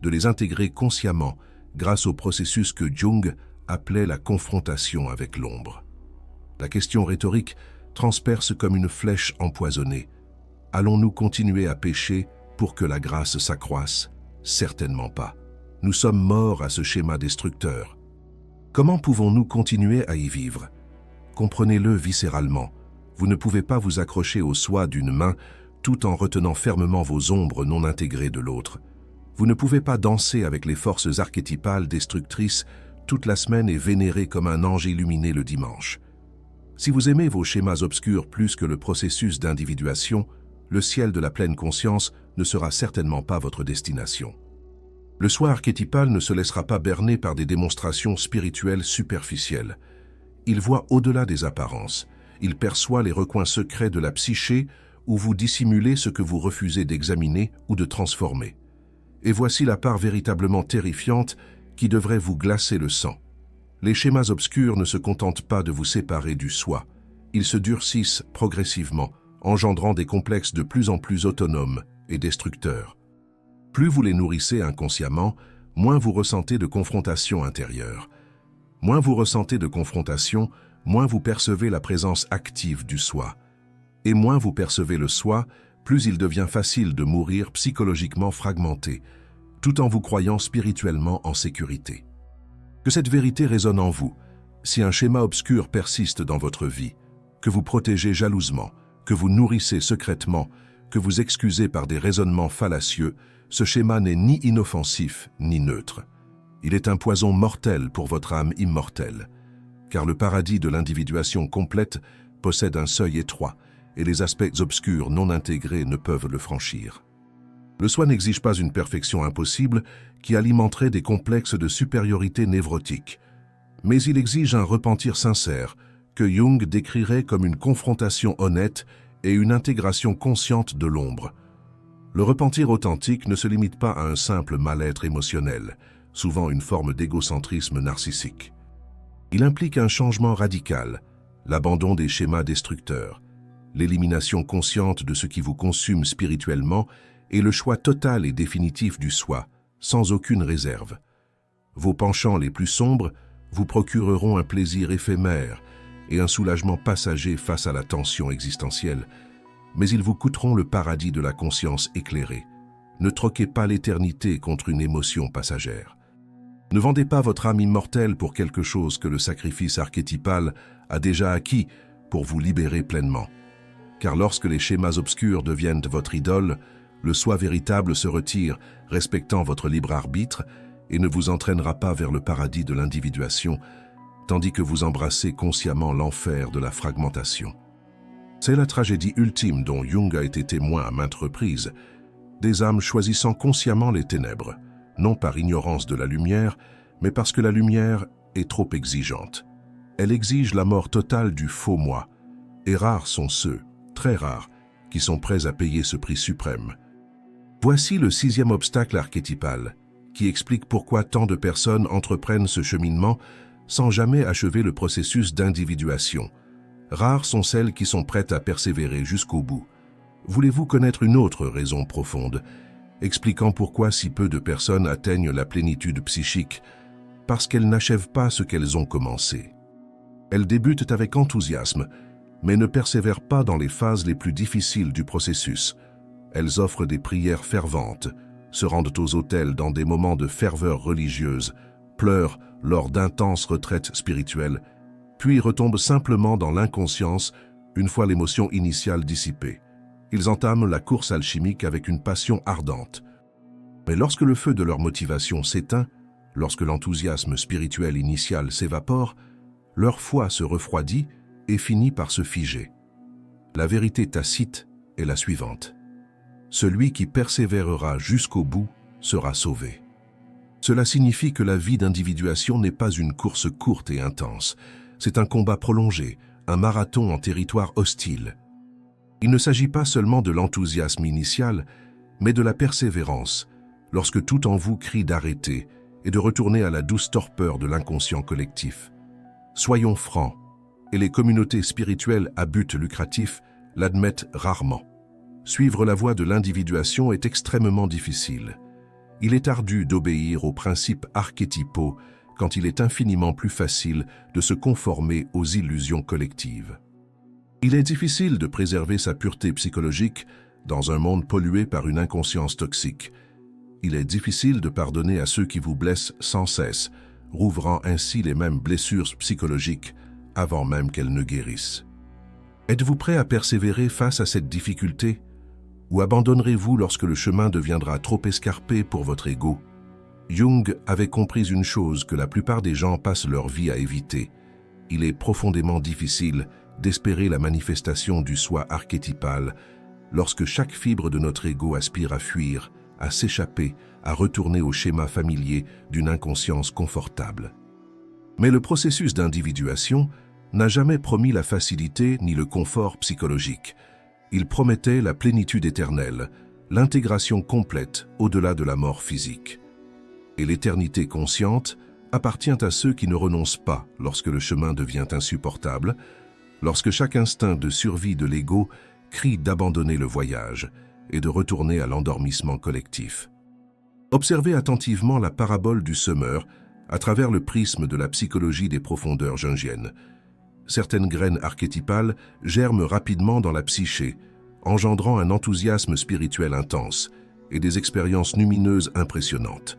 de les intégrer consciemment grâce au processus que Jung appelait la confrontation avec l'ombre. La question rhétorique transperce comme une flèche empoisonnée. Allons-nous continuer à pécher pour que la grâce s'accroisse? Certainement pas. Nous sommes morts à ce schéma destructeur. Comment pouvons-nous continuer à y vivre? Comprenez-le viscéralement. Vous ne pouvez pas vous accrocher au soi d'une main tout en retenant fermement vos ombres non intégrées de l'autre. Vous ne pouvez pas danser avec les forces archétypales destructrices toute la semaine et vénérer comme un ange illuminé le dimanche. Si vous aimez vos schémas obscurs plus que le processus d'individuation, le ciel de la pleine conscience ne sera certainement pas votre destination. Le soi archétypal ne se laissera pas berner par des démonstrations spirituelles superficielles. Il voit au-delà des apparences. Il perçoit les recoins secrets de la psyché où vous dissimulez ce que vous refusez d'examiner ou de transformer. Et voici la part véritablement terrifiante qui devrait vous glacer le sang. Les schémas obscurs ne se contentent pas de vous séparer du soi. Ils se durcissent progressivement, engendrant des complexes de plus en plus autonomes et destructeurs. Plus vous les nourrissez inconsciemment, moins vous ressentez de confrontation intérieure. Moins vous ressentez de confrontation, moins vous percevez la présence active du soi. Et moins vous percevez le soi, plus il devient facile de mourir psychologiquement fragmenté, tout en vous croyant spirituellement en sécurité. Que cette vérité résonne en vous. Si un schéma obscur persiste dans votre vie, que vous protégez jalousement, que vous nourrissez secrètement, que vous excusez par des raisonnements fallacieux, ce schéma n'est ni inoffensif ni neutre. Il est un poison mortel pour votre âme immortelle, car le paradis de l'individuation complète possède un seuil étroit, et les aspects obscurs non intégrés ne peuvent le franchir. Le soi n'exige pas une perfection impossible qui alimenterait des complexes de supériorité névrotique, mais il exige un repentir sincère que Jung décrirait comme une confrontation honnête et une intégration consciente de l'ombre. Le repentir authentique ne se limite pas à un simple mal-être émotionnel, souvent une forme d'égocentrisme narcissique. Il implique un changement radical, l'abandon des schémas destructeurs, l'élimination consciente de ce qui vous consume spirituellement et le choix total et définitif du soi, sans aucune réserve. Vos penchants les plus sombres vous procureront un plaisir éphémère et un soulagement passager face à la tension existentielle, mais ils vous coûteront le paradis de la conscience éclairée. Ne troquez pas l'éternité contre une émotion passagère. Ne vendez pas votre âme immortelle pour quelque chose que le sacrifice archétypal a déjà acquis pour vous libérer pleinement. Car lorsque les schémas obscurs deviennent votre idole, le soi véritable se retire, respectant votre libre arbitre, et ne vous entraînera pas vers le paradis de l'individuation, tandis que vous embrassez consciemment l'enfer de la fragmentation. C'est la tragédie ultime dont Jung a été témoin à maintes reprises, des âmes choisissant consciemment les ténèbres, non par ignorance de la lumière, mais parce que la lumière est trop exigeante. Elle exige la mort totale du faux moi, et rares sont ceux, très rares, qui sont prêts à payer ce prix suprême. Voici le 6e obstacle archétypal, qui explique pourquoi tant de personnes entreprennent ce cheminement sans jamais achever le processus d'individuation. Rares sont celles qui sont prêtes à persévérer jusqu'au bout. Voulez-vous connaître une autre raison profonde, expliquant pourquoi si peu de personnes atteignent la plénitude psychique? Parce qu'elles n'achèvent pas ce qu'elles ont commencé. Elles débutent avec enthousiasme, mais ne persévèrent pas dans les phases les plus difficiles du processus. Elles offrent des prières ferventes, se rendent aux autels dans des moments de ferveur religieuse, pleurent lors d'intenses retraites spirituelles, puis retombent simplement dans l'inconscience une fois l'émotion initiale dissipée. Ils entament la course alchimique avec une passion ardente. Mais lorsque le feu de leur motivation s'éteint, lorsque l'enthousiasme spirituel initial s'évapore, leur foi se refroidit et finit par se figer. La vérité tacite est la suivante. Celui qui persévérera jusqu'au bout sera sauvé. Cela signifie que la vie d'individuation n'est pas une course courte et intense. C'est un combat prolongé, un marathon en territoire hostile. Il ne s'agit pas seulement de l'enthousiasme initial, mais de la persévérance, lorsque tout en vous crie d'arrêter et de retourner à la douce torpeur de l'inconscient collectif. Soyons francs, et les communautés spirituelles à but lucratif l'admettent rarement. Suivre la voie de l'individuation est extrêmement difficile. Il est ardu d'obéir aux principes archétypaux quand il est infiniment plus facile de se conformer aux illusions collectives. Il est difficile de préserver sa pureté psychologique dans un monde pollué par une inconscience toxique. Il est difficile de pardonner à ceux qui vous blessent sans cesse, rouvrant ainsi les mêmes blessures psychologiques avant même qu'elles ne guérissent. Êtes-vous prêt à persévérer face à cette difficulté? Ou abandonnerez-vous lorsque le chemin deviendra trop escarpé pour votre ego? Jung avait compris une chose que la plupart des gens passent leur vie à éviter. Il est profondément difficile d'espérer la manifestation du soi archétypal lorsque chaque fibre de notre ego aspire à fuir, à s'échapper, à retourner au schéma familier d'une inconscience confortable. Mais le processus d'individuation n'a jamais promis la facilité ni le confort psychologique. Il promettait la plénitude éternelle, l'intégration complète au-delà de la mort physique. Et l'éternité consciente appartient à ceux qui ne renoncent pas lorsque le chemin devient insupportable, lorsque chaque instinct de survie de l'ego crie d'abandonner le voyage et de retourner à l'endormissement collectif. Observez attentivement la parabole du semeur à travers le prisme de la psychologie des profondeurs jungiennes. Certaines graines archétypales germent rapidement dans la psyché, engendrant un enthousiasme spirituel intense et des expériences lumineuses impressionnantes.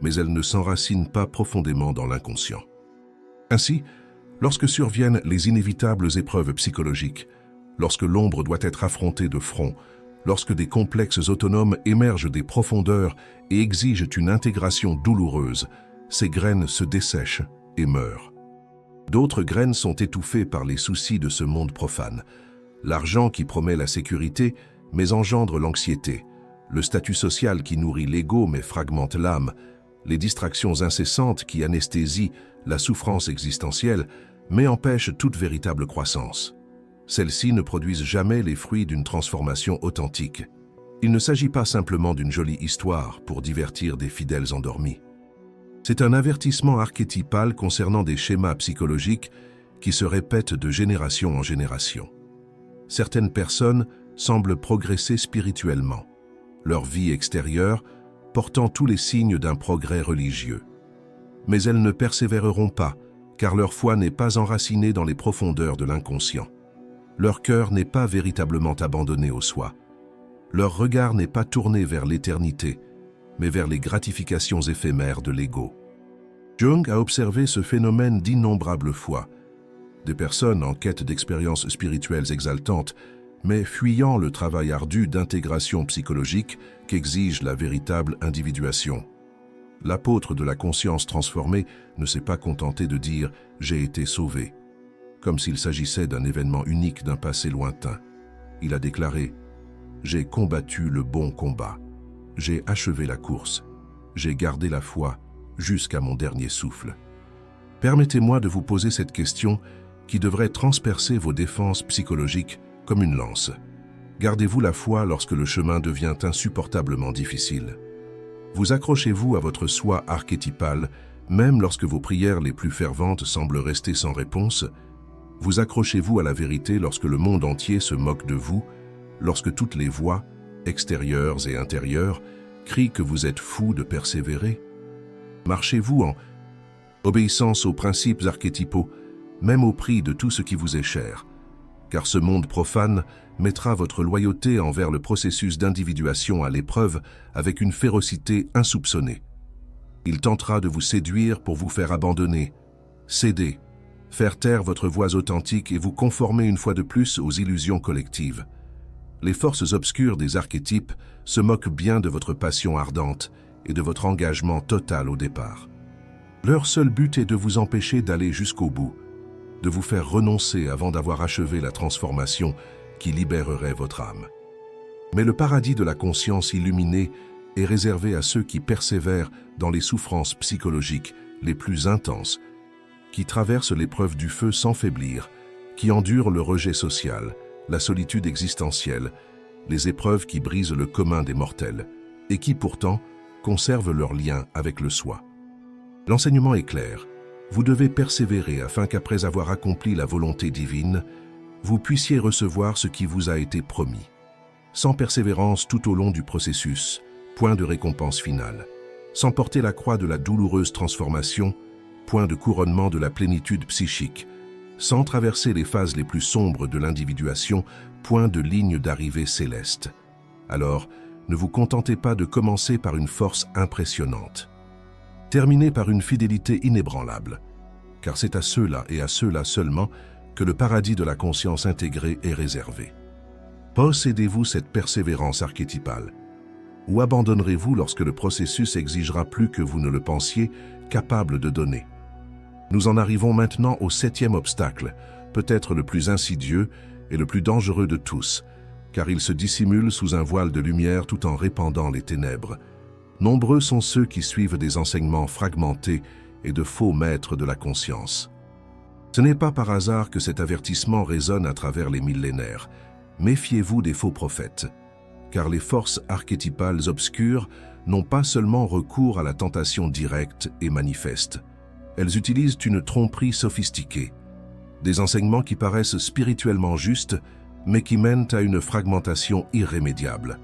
Mais elles ne s'enracinent pas profondément dans l'inconscient. Ainsi, lorsque surviennent les inévitables épreuves psychologiques, lorsque l'ombre doit être affrontée de front, lorsque des complexes autonomes émergent des profondeurs et exigent une intégration douloureuse, ces graines se dessèchent et meurent. D'autres graines sont étouffées par les soucis de ce monde profane, L'argent qui promet la sécurité, mais engendre l'anxiété. Le statut social qui nourrit l'ego mais fragmente l'âme. Les distractions incessantes qui anesthésient la souffrance existentielle, mais empêchent toute véritable croissance. Celles-ci ne produisent jamais les fruits d'une transformation authentique. Il ne s'agit pas simplement d'une jolie histoire pour divertir des fidèles endormis. C'est un avertissement archétypal concernant des schémas psychologiques qui se répètent de génération en génération. Certaines personnes semblent progresser spirituellement, leur vie extérieure portant tous les signes d'un progrès religieux. Mais elles ne persévéreront pas, car leur foi n'est pas enracinée dans les profondeurs de l'inconscient. Leur cœur n'est pas véritablement abandonné au soi. Leur regard n'est pas tourné vers l'éternité, mais vers les gratifications éphémères de l'ego. Jung a observé ce phénomène d'innombrables fois. Des personnes en quête d'expériences spirituelles exaltantes, mais fuyant le travail ardu d'intégration psychologique qu'exige la véritable individuation. L'apôtre de la conscience transformée ne s'est pas contenté de dire « j'ai été sauvé », comme s'il s'agissait d'un événement unique d'un passé lointain. Il a déclaré « j'ai combattu le bon combat, j'ai achevé la course, j'ai gardé la foi jusqu'à mon dernier souffle ». Permettez-moi de vous poser cette question qui devrait transpercer vos défenses psychologiques comme une lance. Gardez-vous la foi lorsque le chemin devient insupportablement difficile. Vous accrochez-vous à votre soi archétypal, même lorsque vos prières les plus ferventes semblent rester sans réponse? Vous accrochez-vous à la vérité lorsque le monde entier se moque de vous, lorsque toutes les voix, extérieures et intérieures, crient que vous êtes fou de persévérer? Marchez-vous en obéissance aux principes archétypaux, même au prix de tout ce qui vous est cher, car ce monde profane mettra votre loyauté envers le processus d'individuation à l'épreuve avec une férocité insoupçonnée. Il tentera de vous séduire pour vous faire abandonner, céder, faire taire votre voix authentique et vous conformer une fois de plus aux illusions collectives. Les forces obscures des archétypes se moquent bien de votre passion ardente et de votre engagement total au départ. Leur seul but est de vous empêcher d'aller jusqu'au bout, de vous faire renoncer avant d'avoir achevé la transformation qui libérerait votre âme. Mais le paradis de la conscience illuminée est réservé à ceux qui persévèrent dans les souffrances psychologiques les plus intenses, qui traversent l'épreuve du feu sans faiblir, qui endurent le rejet social, la solitude existentielle, les épreuves qui brisent le commun des mortels, et qui pourtant conservent leur lien avec le soi. L'enseignement est clair. Vous devez persévérer afin qu'après avoir accompli la volonté divine, vous puissiez recevoir ce qui vous a été promis. Sans persévérance tout au long du processus, point de récompense finale. Sans porter la croix de la douloureuse transformation, point de couronnement de la plénitude psychique. Sans traverser les phases les plus sombres de l'individuation, point de ligne d'arrivée céleste. Alors, ne vous contentez pas de commencer par une force impressionnante. Terminez par une fidélité inébranlable, car c'est à ceux-là et à ceux-là seulement que le paradis de la conscience intégrée est réservé. Possédez-vous cette persévérance archétypale, ou abandonnerez-vous lorsque le processus exigera plus que vous ne le pensiez capable de donner? Nous en arrivons maintenant au 7e obstacle, peut-être le plus insidieux et le plus dangereux de tous, car il se dissimule sous un voile de lumière tout en répandant les ténèbres. Nombreux sont ceux qui suivent des enseignements fragmentés et de faux maîtres de la conscience. Ce n'est pas par hasard que cet avertissement résonne à travers les millénaires. Méfiez-vous des faux prophètes, car les forces archétypales obscures n'ont pas seulement recours à la tentation directe et manifeste. Elles utilisent une tromperie sophistiquée, des enseignements qui paraissent spirituellement justes, mais qui mènent à une fragmentation irrémédiable.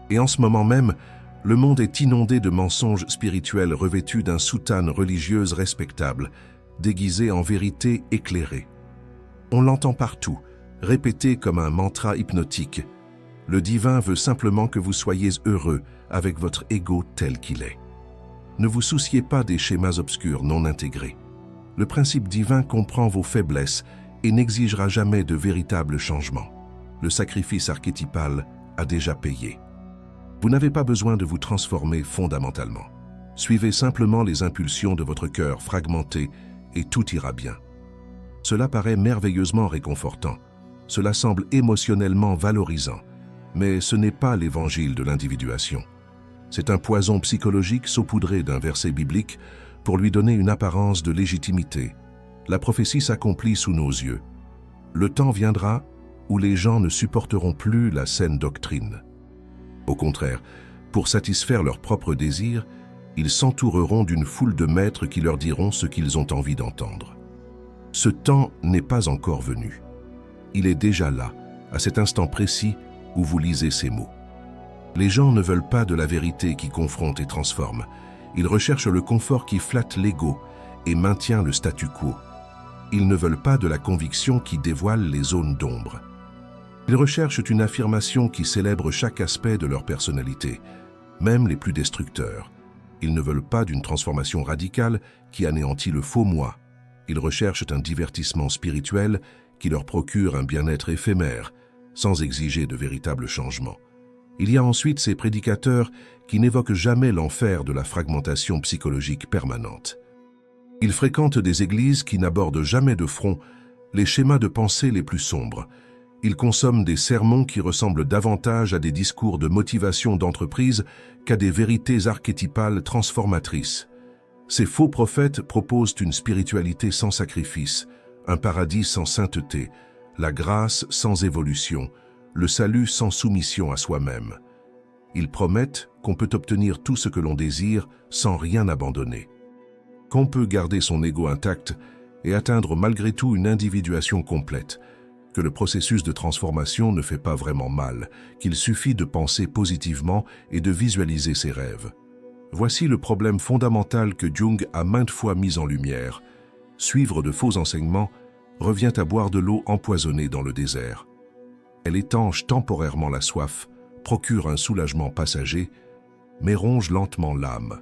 Et en ce moment même, le monde est inondé de mensonges spirituels revêtus d'un soutane religieuse respectable, déguisé en vérité éclairée. On l'entend partout, répété comme un mantra hypnotique. Le divin veut simplement que vous soyez heureux avec votre ego tel qu'il est. Ne vous souciez pas des schémas obscurs non intégrés. Le principe divin comprend vos faiblesses et n'exigera jamais de véritables changements. Le sacrifice archétypal a déjà payé. Vous n'avez pas besoin de vous transformer fondamentalement. Suivez simplement les impulsions de votre cœur fragmenté et tout ira bien. Cela paraît merveilleusement réconfortant. Cela semble émotionnellement valorisant, mais ce n'est pas l'évangile de l'individuation. C'est un poison psychologique saupoudré d'un verset biblique pour lui donner une apparence de légitimité. La prophétie s'accomplit sous nos yeux. Le temps viendra où les gens ne supporteront plus la saine doctrine. Au contraire, pour satisfaire leurs propres désirs, ils s'entoureront d'une foule de maîtres qui leur diront ce qu'ils ont envie d'entendre. Ce temps n'est pas encore venu. Il est déjà là, à cet instant précis où vous lisez ces mots. Les gens ne veulent pas de la vérité qui confronte et transforme. Ils recherchent le confort qui flatte l'ego et maintient le statu quo. Ils ne veulent pas de la conviction qui dévoile les zones d'ombre. Ils recherchent une affirmation qui célèbre chaque aspect de leur personnalité, même les plus destructeurs. Ils ne veulent pas d'une transformation radicale qui anéantit le faux moi. Ils recherchent un divertissement spirituel qui leur procure un bien-être éphémère, sans exiger de véritables changements. Il y a ensuite ces prédicateurs qui n'évoquent jamais l'enfer de la fragmentation psychologique permanente. Ils fréquentent des églises qui n'abordent jamais de front les schémas de pensée les plus sombres. Ils consomment des sermons qui ressemblent davantage à des discours de motivation d'entreprise qu'à des vérités archétypales transformatrices. Ces faux prophètes proposent une spiritualité sans sacrifice, un paradis sans sainteté, la grâce sans évolution, le salut sans soumission à soi-même. Ils promettent qu'on peut obtenir tout ce que l'on désire sans rien abandonner, qu'on peut garder son ego intact et atteindre malgré tout une individuation complète, que le processus de transformation ne fait pas vraiment mal, qu'il suffit de penser positivement et de visualiser ses rêves. Voici le problème fondamental que Jung a maintes fois mis en lumière. Suivre de faux enseignements revient à boire de l'eau empoisonnée dans le désert. Elle étanche temporairement la soif, procure un soulagement passager, mais ronge lentement l'âme.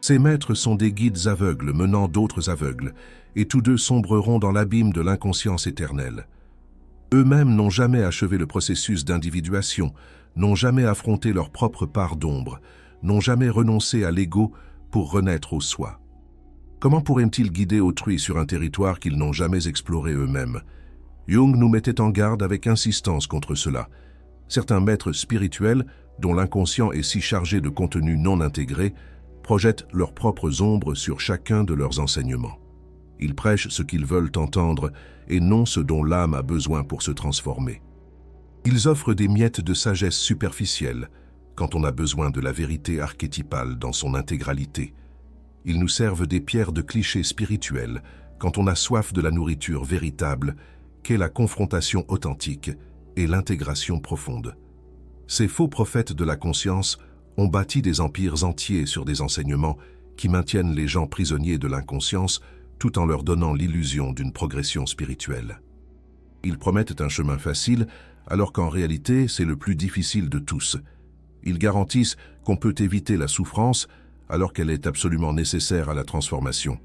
Ces maîtres sont des guides aveugles menant d'autres aveugles, et tous deux sombreront dans l'abîme de l'inconscience éternelle. Eux-mêmes n'ont jamais achevé le processus d'individuation, n'ont jamais affronté leur propre part d'ombre, n'ont jamais renoncé à l'ego pour renaître au soi. Comment pourraient-ils guider autrui sur un territoire qu'ils n'ont jamais exploré eux-mêmes? Jung nous mettait en garde avec insistance contre cela. Certains maîtres spirituels, dont l'inconscient est si chargé de contenus non intégrés, projettent leurs propres ombres sur chacun de leurs enseignements. Ils prêchent ce qu'ils veulent entendre et non ce dont l'âme a besoin pour se transformer. Ils offrent des miettes de sagesse superficielle quand on a besoin de la vérité archétypale dans son intégralité. Ils nous servent des pierres de clichés spirituels quand on a soif de la nourriture véritable qu'est la confrontation authentique et l'intégration profonde. Ces faux prophètes de la conscience ont bâti des empires entiers sur des enseignements qui maintiennent les gens prisonniers de l'inconscience tout en leur donnant l'illusion d'une progression spirituelle. Ils promettent un chemin facile, alors qu'en réalité, c'est le plus difficile de tous. Ils garantissent qu'on peut éviter la souffrance, alors qu'elle est absolument nécessaire à la transformation.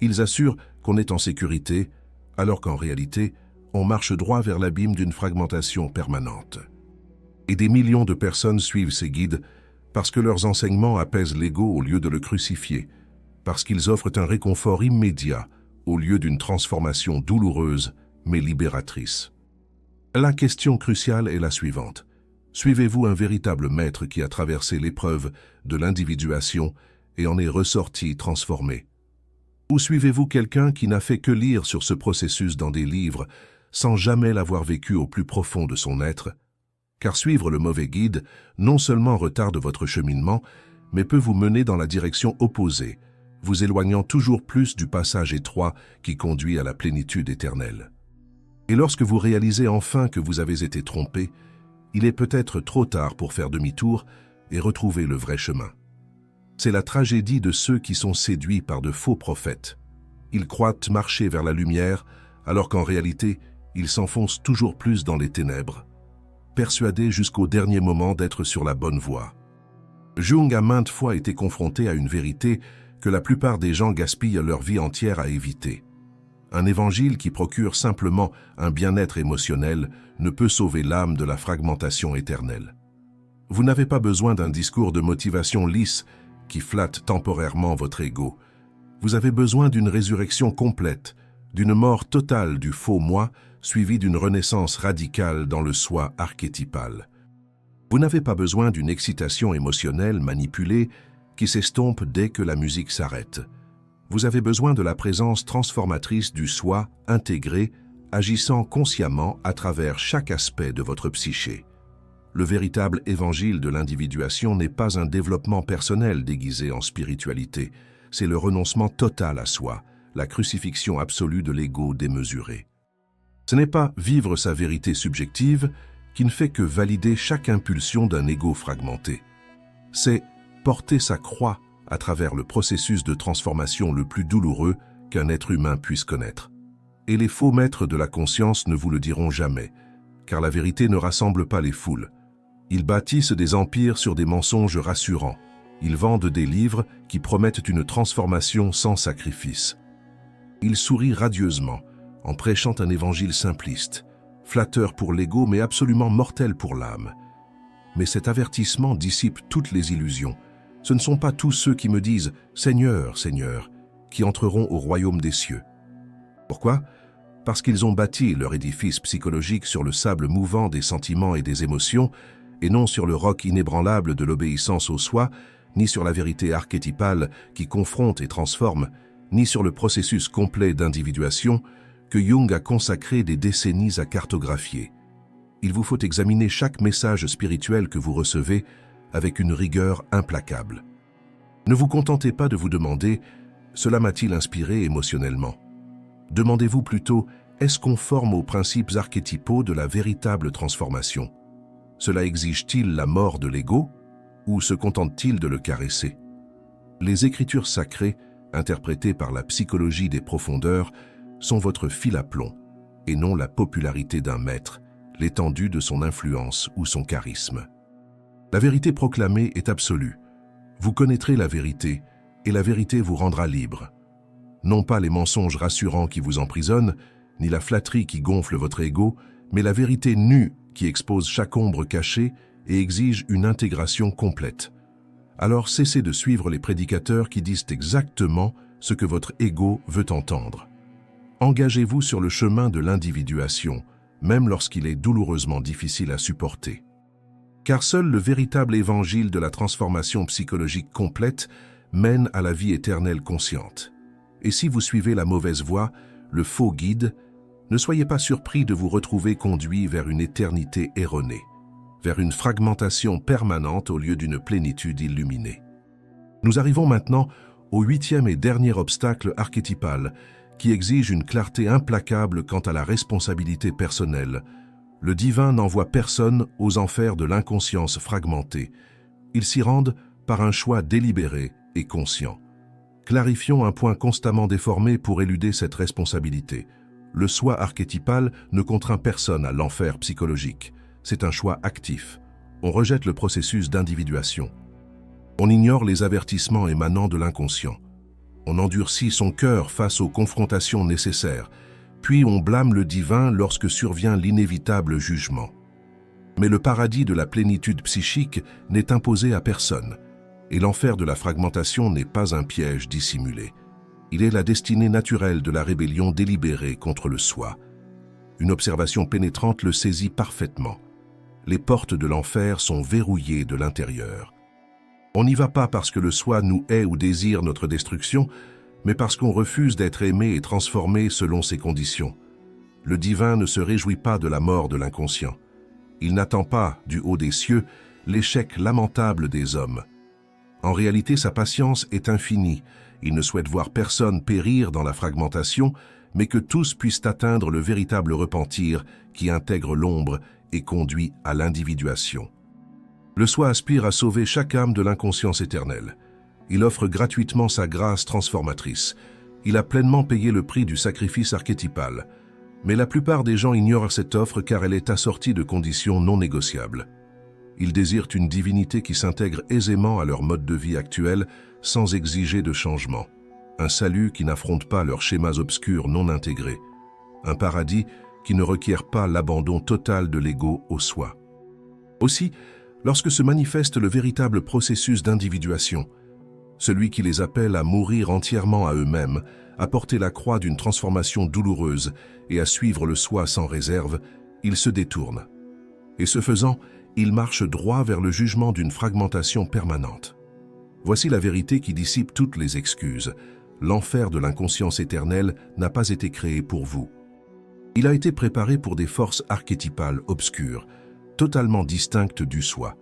Ils assurent qu'on est en sécurité, alors qu'en réalité, on marche droit vers l'abîme d'une fragmentation permanente. Et des millions de personnes suivent ces guides parce que leurs enseignements apaisent l'ego au lieu de le crucifier, parce qu'ils offrent un réconfort immédiat au lieu d'une transformation douloureuse mais libératrice. La question cruciale est la suivante. Suivez-vous un véritable maître qui a traversé l'épreuve de l'individuation et en est ressorti transformé? Ou suivez-vous quelqu'un qui n'a fait que lire sur ce processus dans des livres sans jamais l'avoir vécu au plus profond de son être? Car suivre le mauvais guide non seulement retarde votre cheminement, mais peut vous mener dans la direction opposée, vous éloignant toujours plus du passage étroit qui conduit à la plénitude éternelle. Et lorsque vous réalisez enfin que vous avez été trompé, il est peut-être trop tard pour faire demi-tour et retrouver le vrai chemin. C'est la tragédie de ceux qui sont séduits par de faux prophètes. Ils croient marcher vers la lumière, alors qu'en réalité, ils s'enfoncent toujours plus dans les ténèbres, persuadés jusqu'au dernier moment d'être sur la bonne voie. Jung a maintes fois été confronté à une vérité que la plupart des gens gaspillent leur vie entière à éviter. Un évangile qui procure simplement un bien-être émotionnel ne peut sauver l'âme de la fragmentation éternelle. Vous n'avez pas besoin d'un discours de motivation lisse qui flatte temporairement votre ego. Vous avez besoin d'une résurrection complète, d'une mort totale du faux moi, suivie d'une renaissance radicale dans le soi archétypal. Vous n'avez pas besoin d'une excitation émotionnelle manipulée qui s'estompe dès que la musique s'arrête. Vous avez besoin de la présence transformatrice du soi intégré, agissant consciemment à travers chaque aspect de votre psyché. Le véritable évangile de l'individuation n'est pas un développement personnel déguisé en spiritualité, c'est le renoncement total à soi, la crucifixion absolue de l'ego démesuré. Ce n'est pas vivre sa vérité subjective qui ne fait que valider chaque impulsion d'un ego fragmenté. C'est porter sa croix à travers le processus de transformation le plus douloureux qu'un être humain puisse connaître. Et les faux maîtres de la conscience ne vous le diront jamais, car la vérité ne rassemble pas les foules. Ils bâtissent des empires sur des mensonges rassurants. Ils vendent des livres qui promettent une transformation sans sacrifice. Ils sourient radieusement, en prêchant un évangile simpliste, flatteur pour l'ego mais absolument mortel pour l'âme. Mais cet avertissement dissipe toutes les illusions. Ce ne sont pas tous ceux qui me disent « Seigneur, Seigneur » qui entreront au royaume des cieux. Pourquoi ? Parce qu'ils ont bâti leur édifice psychologique sur le sable mouvant des sentiments et des émotions, et non sur le roc inébranlable de l'obéissance au soi, ni sur la vérité archétypale qui confronte et transforme, ni sur le processus complet d'individuation que Jung a consacré des décennies à cartographier. Il vous faut examiner chaque message spirituel que vous recevez avec une rigueur implacable. Ne vous contentez pas de vous demander « Cela m'a-t-il inspiré émotionnellement ?» Demandez-vous plutôt « Est-ce conforme aux principes archétypaux de la véritable transformation ?» Cela exige-t-il la mort de l'ego ou se contente-t-il de le caresser? Les écritures sacrées, interprétées par la psychologie des profondeurs, sont votre fil à plomb, et non la popularité d'un maître, l'étendue de son influence ou son charisme. La vérité proclamée est absolue. Vous connaîtrez la vérité, et la vérité vous rendra libre. Non pas les mensonges rassurants qui vous emprisonnent, ni la flatterie qui gonfle votre ego, mais la vérité nue qui expose chaque ombre cachée et exige une intégration complète. Alors cessez de suivre les prédicateurs qui disent exactement ce que votre ego veut entendre. Engagez-vous sur le chemin de l'individuation, même lorsqu'il est douloureusement difficile à supporter. Car seul le véritable évangile de la transformation psychologique complète mène à la vie éternelle consciente. Et si vous suivez la mauvaise voie, le faux guide, ne soyez pas surpris de vous retrouver conduit vers une éternité erronée, vers une fragmentation permanente au lieu d'une plénitude illuminée. Nous arrivons maintenant au 8e et dernier obstacle archétypal qui exige une clarté implacable quant à la responsabilité personnelle. Le divin n'envoie personne aux enfers de l'inconscience fragmentée. Ils s'y rendent par un choix délibéré et conscient. Clarifions un point constamment déformé pour éluder cette responsabilité. Le soi archétypal ne contraint personne à l'enfer psychologique. C'est un choix actif. On rejette le processus d'individuation. On ignore les avertissements émanant de l'inconscient. On endurcit son cœur face aux confrontations nécessaires, puis on blâme le divin lorsque survient l'inévitable jugement. Mais le paradis de la plénitude psychique n'est imposé à personne, et l'enfer de la fragmentation n'est pas un piège dissimulé. Il est la destinée naturelle de la rébellion délibérée contre le soi. Une observation pénétrante le saisit parfaitement. Les portes de l'enfer sont verrouillées de l'intérieur. On n'y va pas parce que le soi nous hait ou désire notre destruction, mais parce qu'on refuse d'être aimé et transformé selon ses conditions. Le divin ne se réjouit pas de la mort de l'inconscient. Il n'attend pas, du haut des cieux, l'échec lamentable des hommes. En réalité, sa patience est infinie. Il ne souhaite voir personne périr dans la fragmentation, mais que tous puissent atteindre le véritable repentir qui intègre l'ombre et conduit à l'individuation. Le soi aspire à sauver chaque âme de l'inconscience éternelle. Il offre gratuitement sa grâce transformatrice. Il a pleinement payé le prix du sacrifice archétypal. Mais la plupart des gens ignorent cette offre car elle est assortie de conditions non négociables. Ils désirent une divinité qui s'intègre aisément à leur mode de vie actuel sans exiger de changement. Un salut qui n'affronte pas leurs schémas obscurs non intégrés. Un paradis qui ne requiert pas l'abandon total de l'ego au soi. Aussi, lorsque se manifeste le véritable processus d'individuation, celui qui les appelle à mourir entièrement à eux-mêmes, à porter la croix d'une transformation douloureuse et à suivre le soi sans réserve, ils se détournent. Et ce faisant, ils marchent droit vers le jugement d'une fragmentation permanente. Voici la vérité qui dissipe toutes les excuses. L'enfer de l'inconscience éternelle n'a pas été créé pour vous. Il a été préparé pour des forces archétypales obscures, totalement distinctes du soi.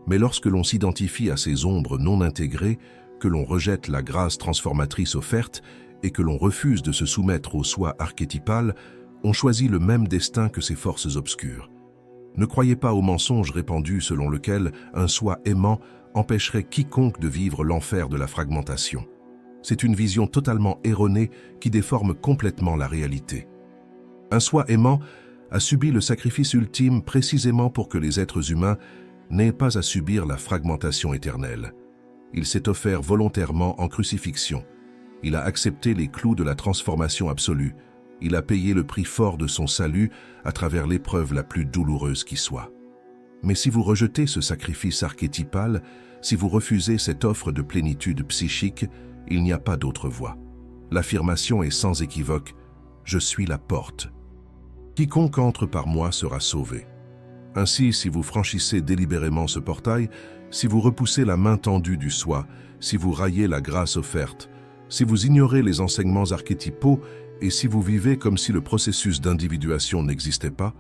Mais lorsque l'on s'identifie à ces ombres non intégrées, que l'on rejette la grâce transformatrice offerte et que l'on refuse de se soumettre au soi archétypal, on choisit le même destin que ces forces obscures. Ne croyez pas au mensonge répandu selon lequel un soi aimant empêcherait quiconque de vivre l'enfer de la fragmentation. C'est une vision totalement erronée qui déforme complètement la réalité. Un soi aimant a subi le sacrifice ultime précisément pour que les êtres humains n'aient pas à subir la fragmentation éternelle. Il s'est offert volontairement en crucifixion. Il a accepté les clous de la transformation absolue. Il a payé le prix fort de son salut à travers l'épreuve la plus douloureuse qui soit. Mais si vous rejetez ce sacrifice archétypal, si vous refusez cette offre de plénitude psychique, il n'y a pas d'autre voie. L'affirmation est sans équivoque « Je suis la porte ». Quiconque entre par moi sera sauvé. Ainsi, si vous franchissez délibérément ce portail, si vous repoussez la main tendue du soi, si vous raillez la grâce offerte, si vous ignorez les enseignements archétypaux et si vous vivez comme si le processus d'individuation n'existait pas,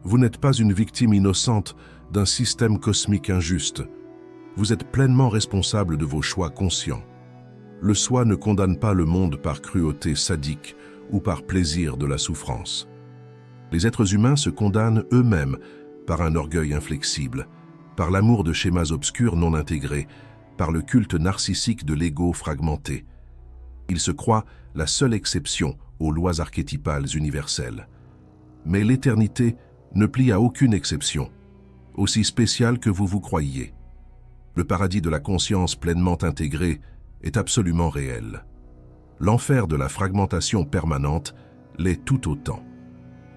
vous n'êtes pas une victime innocente d'un système cosmique injuste. Vous êtes pleinement responsable de vos choix conscients. Le soi ne condamne pas le monde par cruauté sadique ou par plaisir de la souffrance. Les êtres humains se condamnent eux-mêmes par un orgueil inflexible, par l'amour de schémas obscurs non intégrés, par le culte narcissique de l'ego fragmenté. Ils se croient la seule exception aux lois archétypales universelles. Mais l'éternité ne plie à aucune exception, aussi spéciale que vous vous croyiez. Le paradis de la conscience pleinement intégrée est absolument réel. L'enfer de la fragmentation permanente l'est tout autant.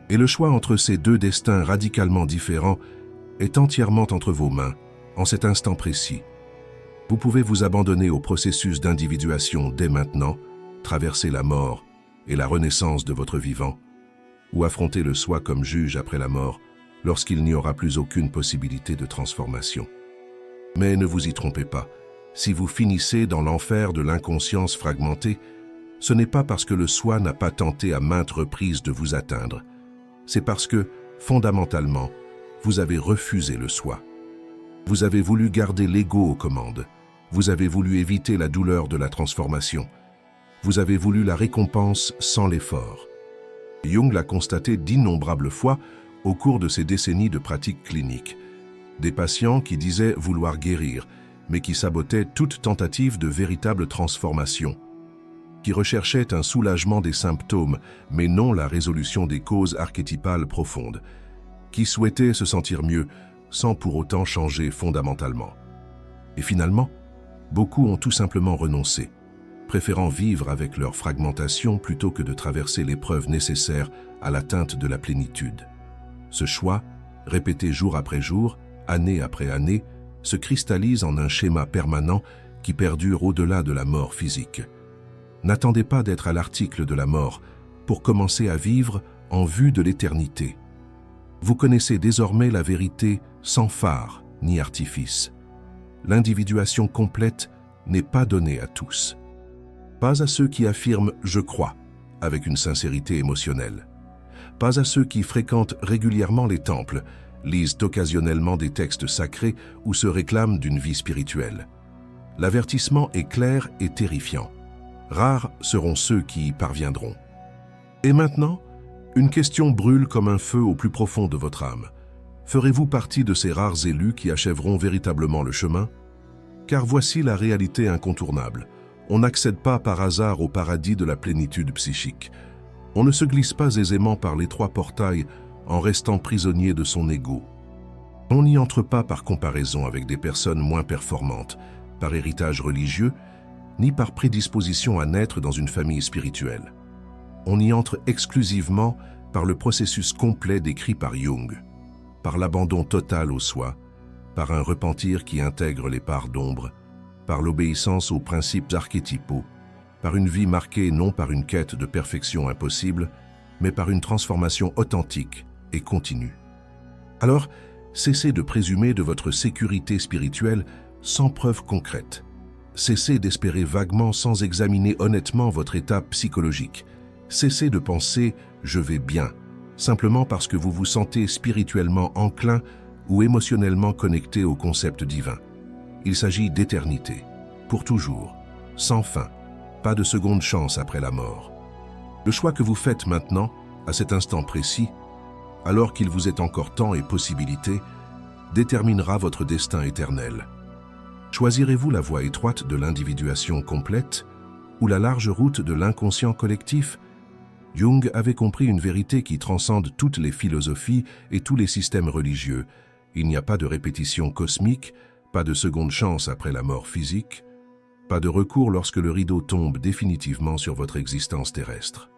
Et le choix entre ces deux destins radicalement différents est entièrement entre vos mains, en cet instant précis. Vous pouvez vous abandonner au processus d'individuation dès maintenant, traverser la mort et la renaissance de votre vivant, ou affronter le soi comme juge après la mort, lorsqu'il n'y aura plus aucune possibilité de transformation. Mais ne vous y trompez pas, si vous finissez dans l'enfer de l'inconscience fragmentée, ce n'est pas parce que le soi n'a pas tenté à maintes reprises de vous atteindre, c'est parce que, fondamentalement, vous avez refusé le soi. Vous avez voulu garder l'ego aux commandes, vous avez voulu éviter la douleur de la transformation, vous avez voulu la récompense sans l'effort. Jung l'a constaté d'innombrables fois au cours de ses décennies de pratique clinique. Des patients qui disaient vouloir guérir, mais qui sabotaient toute tentative de véritable transformation, qui recherchaient un soulagement des symptômes, mais non la résolution des causes archétypales profondes, qui souhaitaient se sentir mieux sans pour autant changer fondamentalement. Et finalement, beaucoup ont tout simplement renoncé, préférant vivre avec leur fragmentation plutôt que de traverser l'épreuve nécessaire à l'atteinte de la plénitude. Ce choix, répété jour après jour, année après année, se cristallise en un schéma permanent qui perdure au-delà de la mort physique. N'attendez pas d'être à l'article de la mort pour commencer à vivre en vue de l'éternité. Vous connaissez désormais la vérité sans phare ni artifice. L'individuation complète n'est pas donnée à tous. Pas à ceux qui affirment « je crois » avec une sincérité émotionnelle. Pas à ceux qui fréquentent régulièrement les temples, lisent occasionnellement des textes sacrés ou se réclament d'une vie spirituelle. L'avertissement est clair et terrifiant. Rares seront ceux qui y parviendront. Et maintenant, une question brûle comme un feu au plus profond de votre âme. Ferez-vous partie de ces rares élus qui achèveront véritablement le chemin? Car voici la réalité incontournable. On n'accède pas par hasard au paradis de la plénitude psychique. On ne se glisse pas aisément par l'étroit portail en restant prisonnier de son ego. On n'y entre pas par comparaison avec des personnes moins performantes, par héritage religieux, ni par prédisposition à naître dans une famille spirituelle. On y entre exclusivement par le processus complet décrit par Jung, par l'abandon total au soi, par un repentir qui intègre les parts d'ombre, par l'obéissance aux principes archétypaux, par une vie marquée non par une quête de perfection impossible, mais par une transformation authentique et continue. Alors, cessez de présumer de votre sécurité spirituelle sans preuve concrète. Cessez d'espérer vaguement sans examiner honnêtement votre état psychologique. Cessez de penser « je vais bien », simplement parce que vous vous sentez spirituellement enclin ou émotionnellement connecté au concept divin. Il s'agit d'éternité, pour toujours, sans fin, pas de seconde chance après la mort. Le choix que vous faites maintenant, à cet instant précis, alors qu'il vous est encore temps et possibilité, déterminera votre destin éternel. Choisirez-vous la voie étroite de l'individuation complète ou la large route de l'inconscient collectif? Jung avait compris une vérité qui transcende toutes les philosophies et tous les systèmes religieux. Il n'y a pas de répétition cosmique, pas de seconde chance après la mort physique, pas de recours lorsque le rideau tombe définitivement sur votre existence terrestre.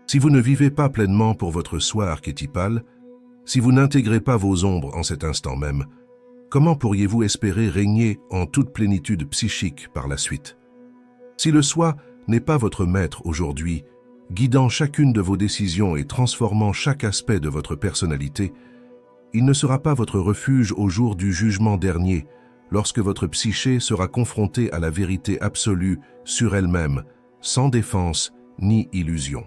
Si vous ne vivez pas pleinement pour votre soi archétypal, si vous n'intégrez pas vos ombres en cet instant même, comment pourriez-vous espérer régner en toute plénitude psychique par la suite? Si le soi n'est pas votre maître aujourd'hui, guidant chacune de vos décisions et transformant chaque aspect de votre personnalité, il ne sera pas votre refuge au jour du jugement dernier, lorsque votre psyché sera confrontée à la vérité absolue sur elle-même, sans défense ni illusion.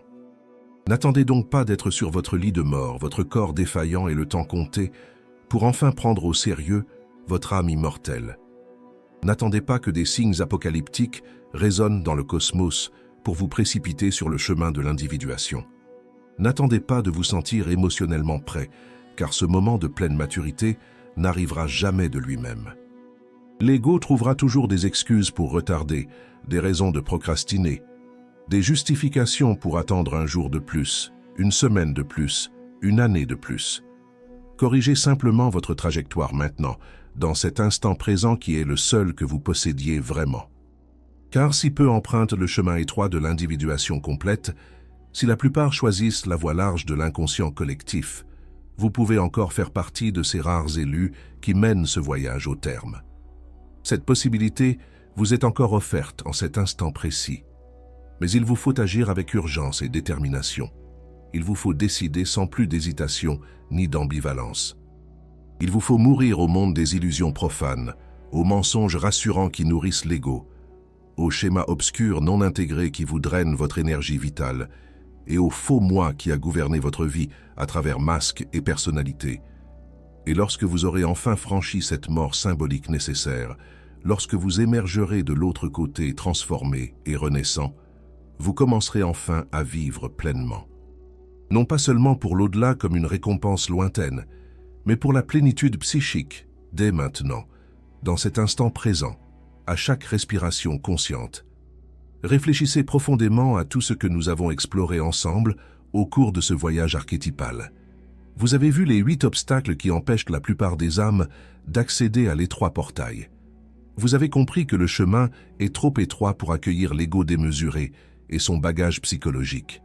N'attendez donc pas d'être sur votre lit de mort, votre corps défaillant et le temps compté, pour enfin prendre au sérieux votre âme immortelle. N'attendez pas que des signes apocalyptiques résonnent dans le cosmos pour vous précipiter sur le chemin de l'individuation. N'attendez pas de vous sentir émotionnellement prêt, car ce moment de pleine maturité n'arrivera jamais de lui-même. L'ego trouvera toujours des excuses pour retarder, des raisons de procrastiner, des justifications pour attendre un jour de plus, une semaine de plus, une année de plus. Corrigez simplement votre trajectoire maintenant, dans cet instant présent qui est le seul que vous possédiez vraiment. Car si peu empruntent le chemin étroit de l'individuation complète, si la plupart choisissent la voie large de l'inconscient collectif, vous pouvez encore faire partie de ces rares élus qui mènent ce voyage au terme. Cette possibilité vous est encore offerte en cet instant précis. Mais il vous faut agir avec urgence et détermination. Il vous faut décider sans plus d'hésitation ni d'ambivalence. Il vous faut mourir au monde des illusions profanes, aux mensonges rassurants qui nourrissent l'ego, aux schémas obscurs non intégrés qui vous drainent votre énergie vitale, et au faux moi qui a gouverné votre vie à travers masques et personnalités. Et lorsque vous aurez enfin franchi cette mort symbolique nécessaire, lorsque vous émergerez de l'autre côté transformé et renaissant, vous commencerez enfin à vivre pleinement. Non pas seulement pour l'au-delà comme une récompense lointaine, mais pour la plénitude psychique, dès maintenant, dans cet instant présent, à chaque respiration consciente. Réfléchissez profondément à tout ce que nous avons exploré ensemble au cours de ce voyage archétypal. Vous avez vu les 8 obstacles qui empêchent la plupart des âmes d'accéder à l'étroit portail. Vous avez compris que le chemin est trop étroit pour accueillir l'ego démesuré et son bagage psychologique.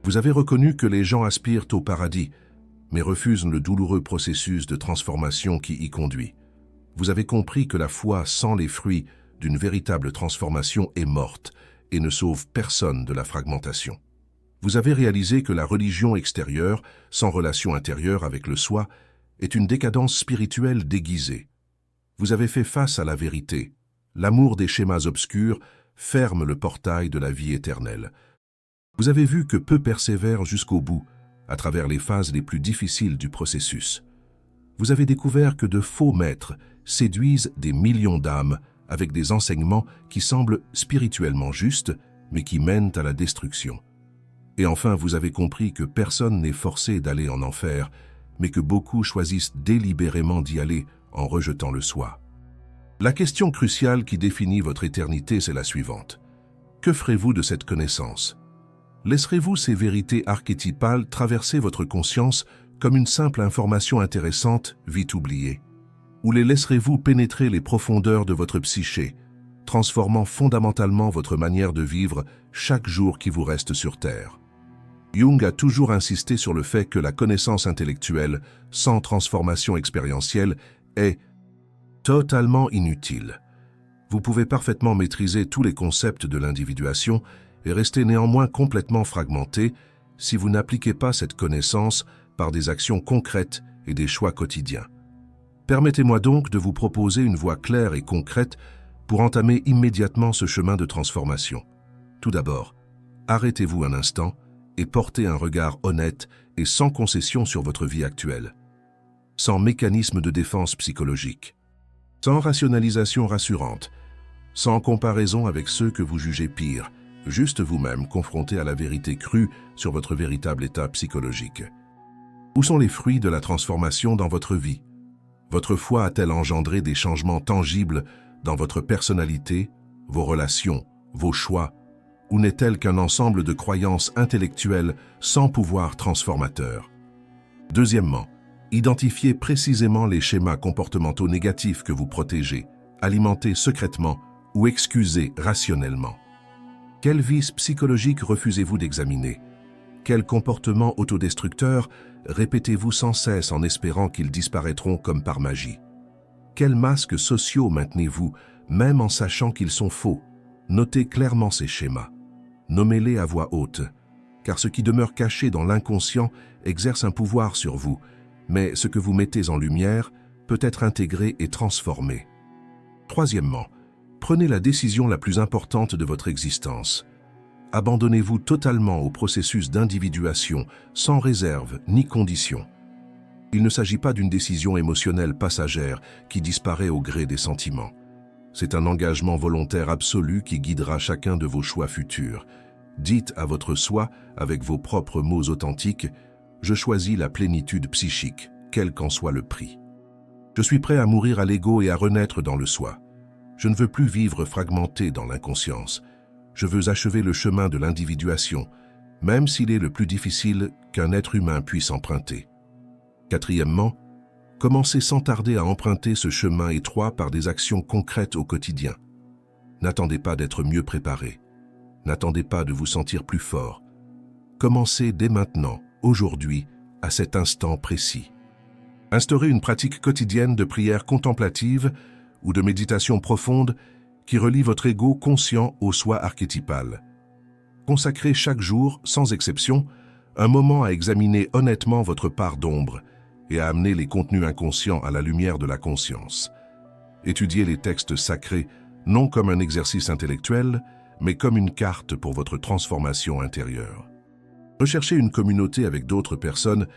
Vous avez reconnu que les gens aspirent au paradis, mais refusent le douloureux processus de transformation qui y conduit. Vous avez compris que la foi sans les fruits d'une véritable transformation est morte et ne sauve personne de la fragmentation. Vous avez réalisé que la religion extérieure, sans relation intérieure avec le soi, est une décadence spirituelle déguisée. Vous avez fait face à la vérité. L'amour des schémas obscurs ferme le portail de la vie éternelle. Vous avez vu que peu persévèrent jusqu'au bout, à travers les phases les plus difficiles du processus. Vous avez découvert que de faux maîtres séduisent des millions d'âmes avec des enseignements qui semblent spirituellement justes, mais qui mènent à la destruction. Et enfin, vous avez compris que personne n'est forcé d'aller en enfer, mais que beaucoup choisissent délibérément d'y aller en rejetant le soi. La question cruciale qui définit votre éternité, c'est la suivante. Que ferez-vous de cette connaissance? Laisserez-vous ces vérités archétypales traverser votre conscience comme une simple information intéressante, vite oubliée? Ou les laisserez-vous pénétrer les profondeurs de votre psyché, transformant fondamentalement votre manière de vivre chaque jour qui vous reste sur Terre? Jung a toujours insisté sur le fait que la connaissance intellectuelle, sans transformation expérientielle, est totalement inutile. Vous pouvez parfaitement maîtriser tous les concepts de l'individuation et rester néanmoins complètement fragmenté si vous n'appliquez pas cette connaissance par des actions concrètes et des choix quotidiens. Permettez-moi donc de vous proposer une voie claire et concrète pour entamer immédiatement ce chemin de transformation. Tout d'abord, arrêtez-vous un instant et portez un regard honnête et sans concession sur votre vie actuelle, sans mécanisme de défense psychologique, sans rationalisation rassurante, sans comparaison avec ceux que vous jugez pires, juste vous-même confronté à la vérité crue sur votre véritable état psychologique. Où sont les fruits de la transformation dans votre vie? Votre foi a-t-elle engendré des changements tangibles dans votre personnalité, vos relations, vos choix, ou n'est-elle qu'un ensemble de croyances intellectuelles sans pouvoir transformateur? Deuxièmement, identifiez précisément les schémas comportementaux négatifs que vous protégez, alimentez secrètement ou excusez rationnellement. Quels vices psychologiques refusez-vous d'examiner? Quels comportements autodestructeurs répétez-vous sans cesse en espérant qu'ils disparaîtront comme par magie? Quels masques sociaux maintenez-vous, même en sachant qu'ils sont faux? Notez clairement ces schémas. Nommez-les à voix haute, car ce qui demeure caché dans l'inconscient exerce un pouvoir sur vous, mais ce que vous mettez en lumière peut être intégré et transformé. Troisièmement, prenez la décision la plus importante de votre existence. Abandonnez-vous totalement au processus d'individuation, sans réserve ni condition. Il ne s'agit pas d'une décision émotionnelle passagère qui disparaît au gré des sentiments. C'est un engagement volontaire absolu qui guidera chacun de vos choix futurs. Dites à votre soi, avec vos propres mots authentiques, « Je choisis la plénitude psychique, quel qu'en soit le prix. Je suis prêt à mourir à l'ego et à renaître dans le soi. Je ne veux plus vivre fragmenté dans l'inconscience. Je veux achever le chemin de l'individuation, même s'il est le plus difficile qu'un être humain puisse emprunter. » Quatrièmement, commencez sans tarder à emprunter ce chemin étroit par des actions concrètes au quotidien. N'attendez pas d'être mieux préparé. N'attendez pas de vous sentir plus fort. Commencez dès maintenant, aujourd'hui, à cet instant précis. Instaurez une pratique quotidienne de prière contemplative ou de méditation profonde qui relie votre ego conscient au soi archétypal. Consacrez chaque jour, sans exception, un moment à examiner honnêtement votre part d'ombre et à amener les contenus inconscients à la lumière de la conscience. Étudiez les textes sacrés non comme un exercice intellectuel, mais comme une carte pour votre transformation intérieure. Recherchez une communauté avec d'autres personnes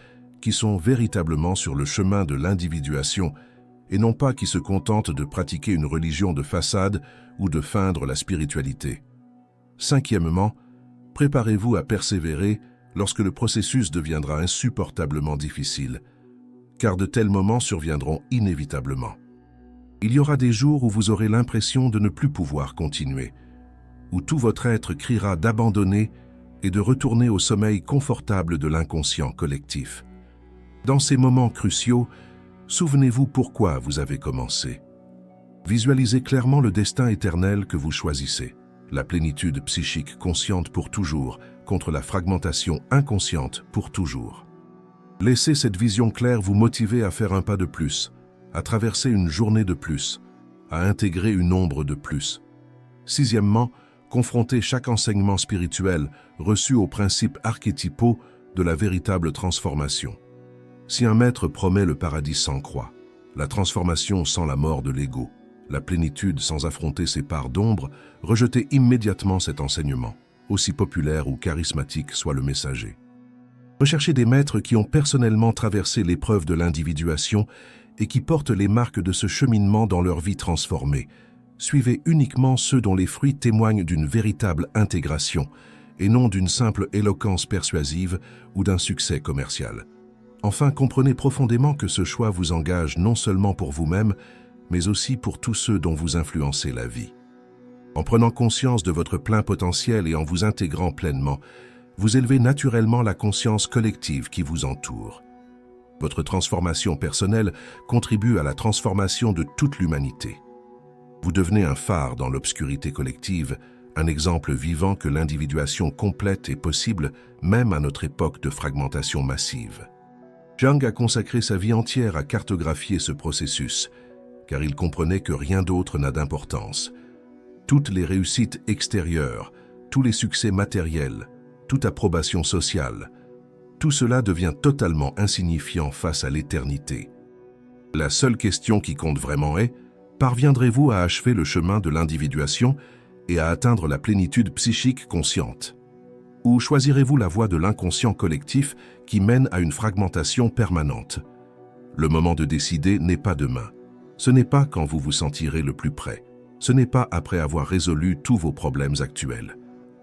qui sont véritablement sur le chemin de l'individuation et non pas qui se contentent de pratiquer une religion de façade ou de feindre la spiritualité. Cinquièmement, préparez-vous à persévérer lorsque le processus deviendra insupportablement difficile, car de tels moments surviendront inévitablement. Il y aura des jours où vous aurez l'impression de ne plus pouvoir continuer, où tout votre être criera d'abandonner et de retourner au sommeil confortable de l'inconscient collectif. Dans ces moments cruciaux, souvenez-vous pourquoi vous avez commencé. Visualisez clairement le destin éternel que vous choisissez, la plénitude psychique consciente pour toujours, contre la fragmentation inconsciente pour toujours. Laissez cette vision claire vous motiver à faire un pas de plus, à traverser une journée de plus, à intégrer une ombre de plus. Sixièmement, confrontez chaque enseignement spirituel reçu aux principes archétypaux de la véritable transformation. Si un maître promet le paradis sans croix, la transformation sans la mort de l'ego, la plénitude sans affronter ses parts d'ombre, rejetez immédiatement cet enseignement, aussi populaire ou charismatique soit le messager. Recherchez des maîtres qui ont personnellement traversé l'épreuve de l'individuation et qui portent les marques de ce cheminement dans leur vie transformée. Suivez uniquement ceux dont les fruits témoignent d'une véritable intégration et non d'une simple éloquence persuasive ou d'un succès commercial. Enfin, comprenez profondément que ce choix vous engage non seulement pour vous-même, mais aussi pour tous ceux dont vous influencez la vie. En prenant conscience de votre plein potentiel et en vous intégrant pleinement, vous élevez naturellement la conscience collective qui vous entoure. Votre transformation personnelle contribue à la transformation de toute l'humanité. Vous devenez un phare dans l'obscurité collective, un exemple vivant que l'individuation complète est possible même à notre époque de fragmentation massive. Jung a consacré sa vie entière à cartographier ce processus, car il comprenait que rien d'autre n'a d'importance. Toutes les réussites extérieures, tous les succès matériels, toute approbation sociale, tout cela devient totalement insignifiant face à l'éternité. La seule question qui compte vraiment est: parviendrez-vous à achever le chemin de l'individuation et à atteindre la plénitude psychique consciente? Ou choisirez-vous la voie de l'inconscient collectif qui mène à une fragmentation permanente? Le moment de décider n'est pas demain. Ce n'est pas quand vous vous sentirez le plus près. Ce n'est pas après avoir résolu tous vos problèmes actuels.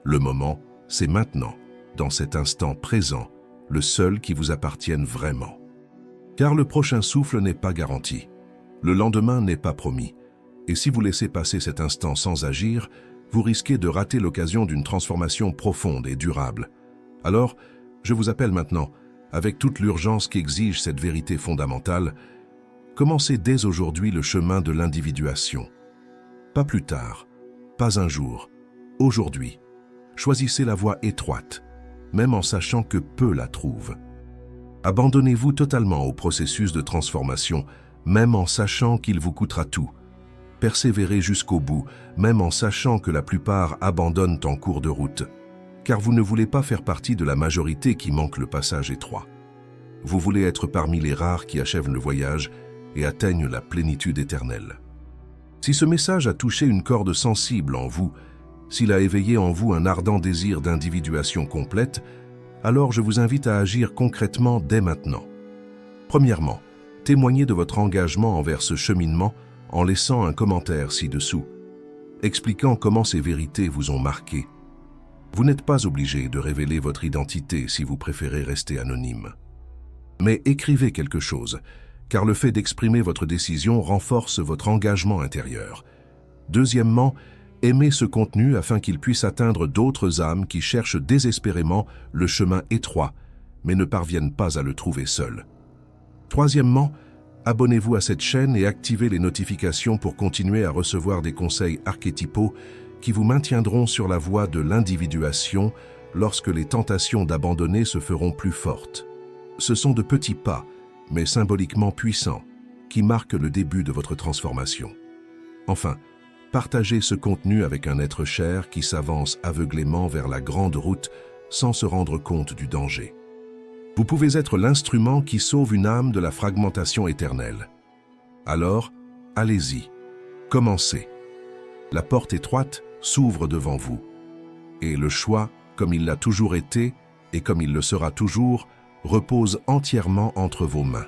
Le moment, c'est maintenant, dans cet instant présent, le seul qui vous appartienne vraiment. Car le prochain souffle n'est pas garanti. Le lendemain n'est pas promis. Et si vous laissez passer cet instant sans agir, vous risquez de rater l'occasion d'une transformation profonde et durable. Alors, je vous appelle maintenant, avec toute l'urgence qu'exige cette vérité fondamentale, commencez dès aujourd'hui le chemin de l'individuation. Pas plus tard, pas un jour, aujourd'hui. Choisissez la voie étroite, même en sachant que peu la trouvent. Abandonnez-vous totalement au processus de transformation, même en sachant qu'il vous coûtera tout. Persévérez jusqu'au bout, même en sachant que la plupart abandonnent en cours de route, car vous ne voulez pas faire partie de la majorité qui manque le passage étroit. Vous voulez être parmi les rares qui achèvent le voyage et atteignent la plénitude éternelle. Si ce message a touché une corde sensible en vous, s'il a éveillé en vous un ardent désir d'individuation complète, alors je vous invite à agir concrètement dès maintenant. Premièrement, témoignez de votre engagement envers ce cheminement en laissant un commentaire ci-dessous, expliquant comment ces vérités vous ont marqué. Vous n'êtes pas obligé de révéler votre identité si vous préférez rester anonyme. Mais écrivez quelque chose, car le fait d'exprimer votre décision renforce votre engagement intérieur. Deuxièmement, aimez ce contenu afin qu'il puisse atteindre d'autres âmes qui cherchent désespérément le chemin étroit, mais ne parviennent pas à le trouver seuls. Troisièmement, abonnez-vous à cette chaîne et activez les notifications pour continuer à recevoir des conseils archétypaux qui vous maintiendront sur la voie de l'individuation lorsque les tentations d'abandonner se feront plus fortes. Ce sont de petits pas, mais symboliquement puissants, qui marquent le début de votre transformation. Enfin, partagez ce contenu avec un être cher qui s'avance aveuglément vers la grande route sans se rendre compte du danger. Vous pouvez être l'instrument qui sauve une âme de la fragmentation éternelle. Alors, allez-y, commencez. La porte étroite s'ouvre devant vous. Et le choix, comme il l'a toujours été et comme il le sera toujours, repose entièrement entre vos mains.